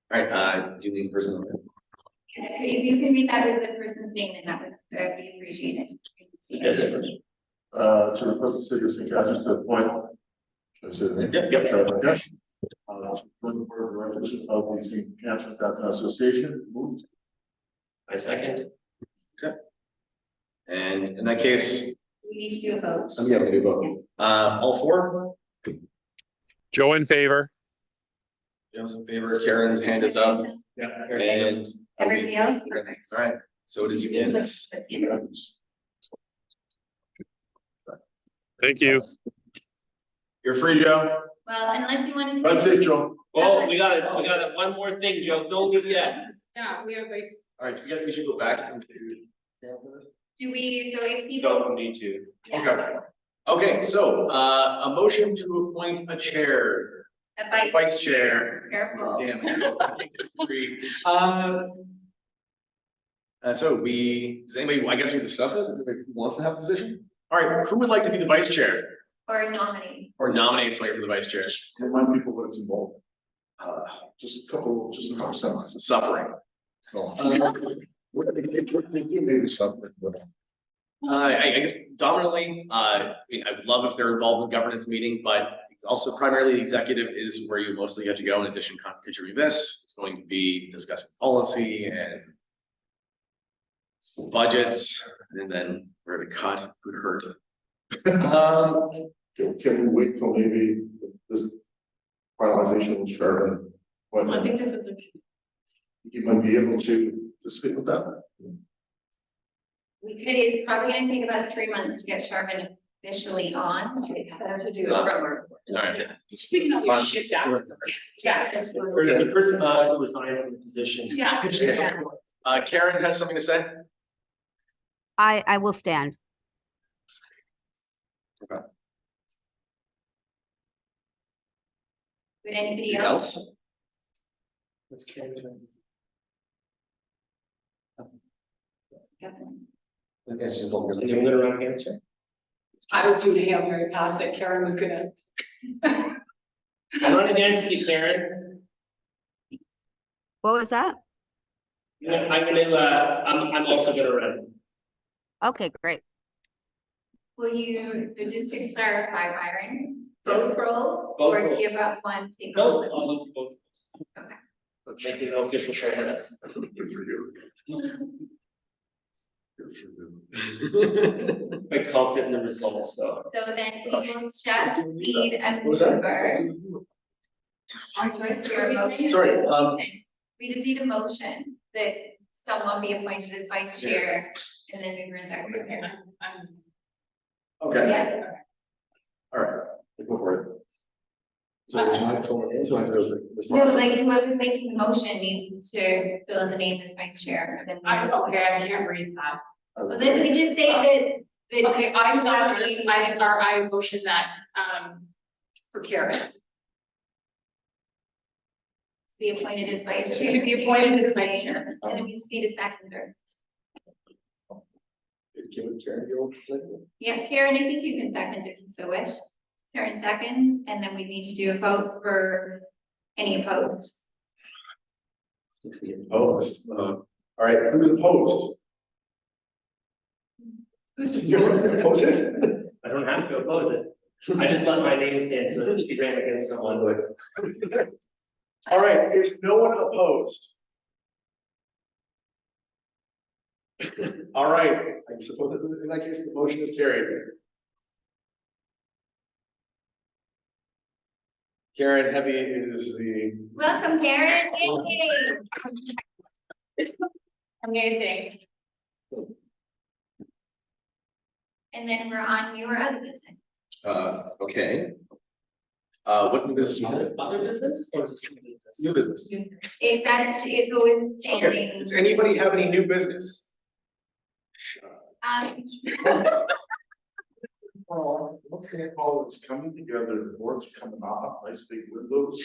right, do you need a person? If you can read that with the person's name, and that would be appreciated. To request the city of St. Catharines to appoint. Should I say the name? Yep. Sharon Marquez. To appoint the board of directors of the St. Catharines Downtown Association, moved. My second. And in that case, We need to do a vote. yeah, we do both. All four? Joe in favor. Joe's in favor, Karen's hand is up, Yeah. and. Everybody else? Perfect. All right, so it is unanimous. Thank you. You're free, Joe. Well, unless you want to. That's it, Joe. Oh, we got it. One more thing, Joe. Don't leave yet. Yeah, we have vice. All right, we should go back into. Do we, so if people. Don't need to. Okay. Okay, so, a motion to appoint a chair, A vice chair. Careful. Damn it. I think it's three. So does anybody, I guess we discuss it, is anybody who wants to have a position? All right, who would like to be the vice chair Or nominate. or nominate somebody for the vice chair? Remind people what it's involved. Just a couple sentences. Suffering. Maybe something, but. I guess dominantly, I mean, I would love if they're involved in governance meeting, but also primarily the executive is where you mostly get to go. In addition, contribute this, it's going to be discussing policy and budgets, and then where to cut would hurt. Can we wait till maybe this finalization will start and when I think this is. you might be able to speak with that? We could, it's probably gonna take about 3 months to get Sharvin officially on. It's better to do it from our. All right. We can always shift after. Yeah. The person also resigns from the position. Yeah. Karen has something to say? I will stand. Would anybody Anything else? else? Let's carry it on. Okay, so So you're gonna run against her? I was doing a Hail Mary pass that Karen was gonna. I'm running against you, Karen. What was that? I'm also gonna run. Okay, great. Will you, so just to clarify, Byron, both roles Both or roles. give up one, take No, one? I'll look for both. Okay. Make it an official process. Good for you. Good for you. Quite confident in the results, so. So then we will just need a What was that? mover. I'm sorry. Your motion. Sorry, We just need a motion that someone be appointed as vice chair and then mover and secretary. Okay, Yeah, all right, go for it. So it's my phone, it's my, this no, process. like whoever's making the motion needs to fill in the name as vice chair. and then- Okay, I can't read that. Well, then we just say that. Okay, I motion that, for Karen. Be appointed as vice chair. To be appointed as vice chair. And then we just need a seconder. Give it Karen, you second. Yeah, Karen, I think you can second if you so wish. Karen second, and then we need to do a vote for any opposed. Opposed, all right, who's opposed? Who's You're gonna oppose it? I don't have to oppose it. I just let my name stand so that you ran against someone. All right, is no one opposed? All right, I suppose that in that case, the motion is carried. Karen Heavy is the, Welcome, Karen. Yay. Amazing. And then we're on your other business. okay. What new business? you have? Other business or just new business? New business. It's always Okay, standing. does anybody have any new business? Oh, look at all that's coming together, boards coming off, nice big windows.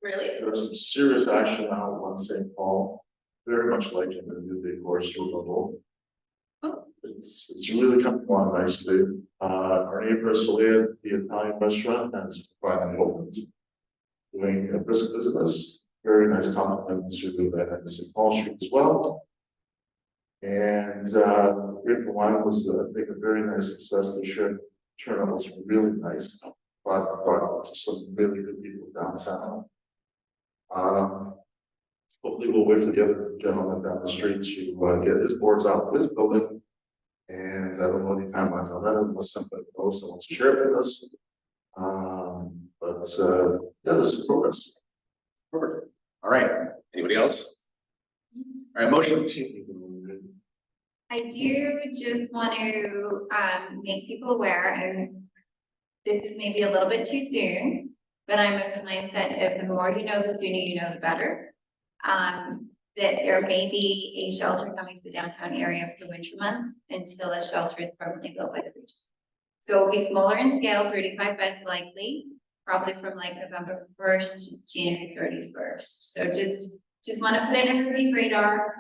Really? There was some serious action out on St. Paul, very much like in the new big horse level. It's really coming along nicely. Our neighbor Soleil, the Italian restaurant, has finally opened. Doing a brisk business, very nice compliment to that at St. Paul Street as well. And Rick Wine was, I think, a very nice success this year. Turnout was really nice. Brought some really good people downtown. Hopefully we'll wait for the other gentleman down the street to get his boards out of his building. And I don't know any timelines on that unless somebody knows and wants to share it with us. Yeah, there's some progress. Perfect. All right, anybody else? All right, motion. I do just want to make people aware, and this is maybe a little bit too soon, but I'm of the mindset of the more you know, the sooner you know, the better. That there may be a shelter coming to the downtown area for the winter months until a shelter is permanently built by the region. So it'll be smaller in scale, 35 beds likely, probably from like November 1st to January 31st. So just want to put it on everybody's radar.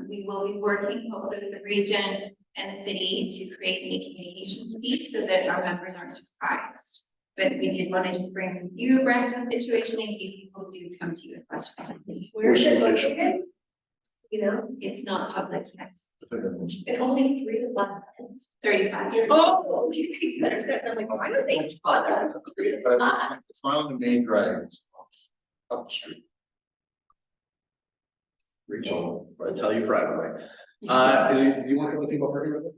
We will be working hopefully with the region and the city to create a communication piece so that our members aren't surprised. But we did want to just bring you abreast of the situation in case people do come to you with questions. Where is it located? You know, It's not public yet. and only 3 to 1 minutes. 35. Oh, you better, I'm like, why don't they just bother? It's not on the main drag, it's up the street. Rachel, I'll tell you privately. Do you want to come to the people party with it?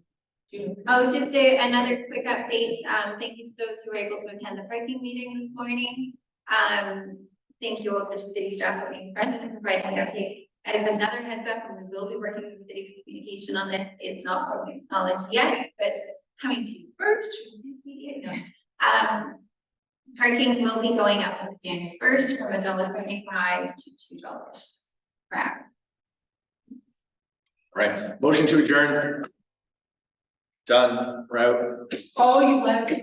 Oh, just another quick update. Thank you to those who were able to attend the parking meeting this morning. Thank you also to city staff for being present and providing the update. As another heads up, and we will be working with the city for communication on this. It's not public knowledge yet, but coming to you first. No. Parking will be going up on January 1st from $1.75 to $2 per hour. Right, motion to adjourn. Done, we're out. Oh, you left.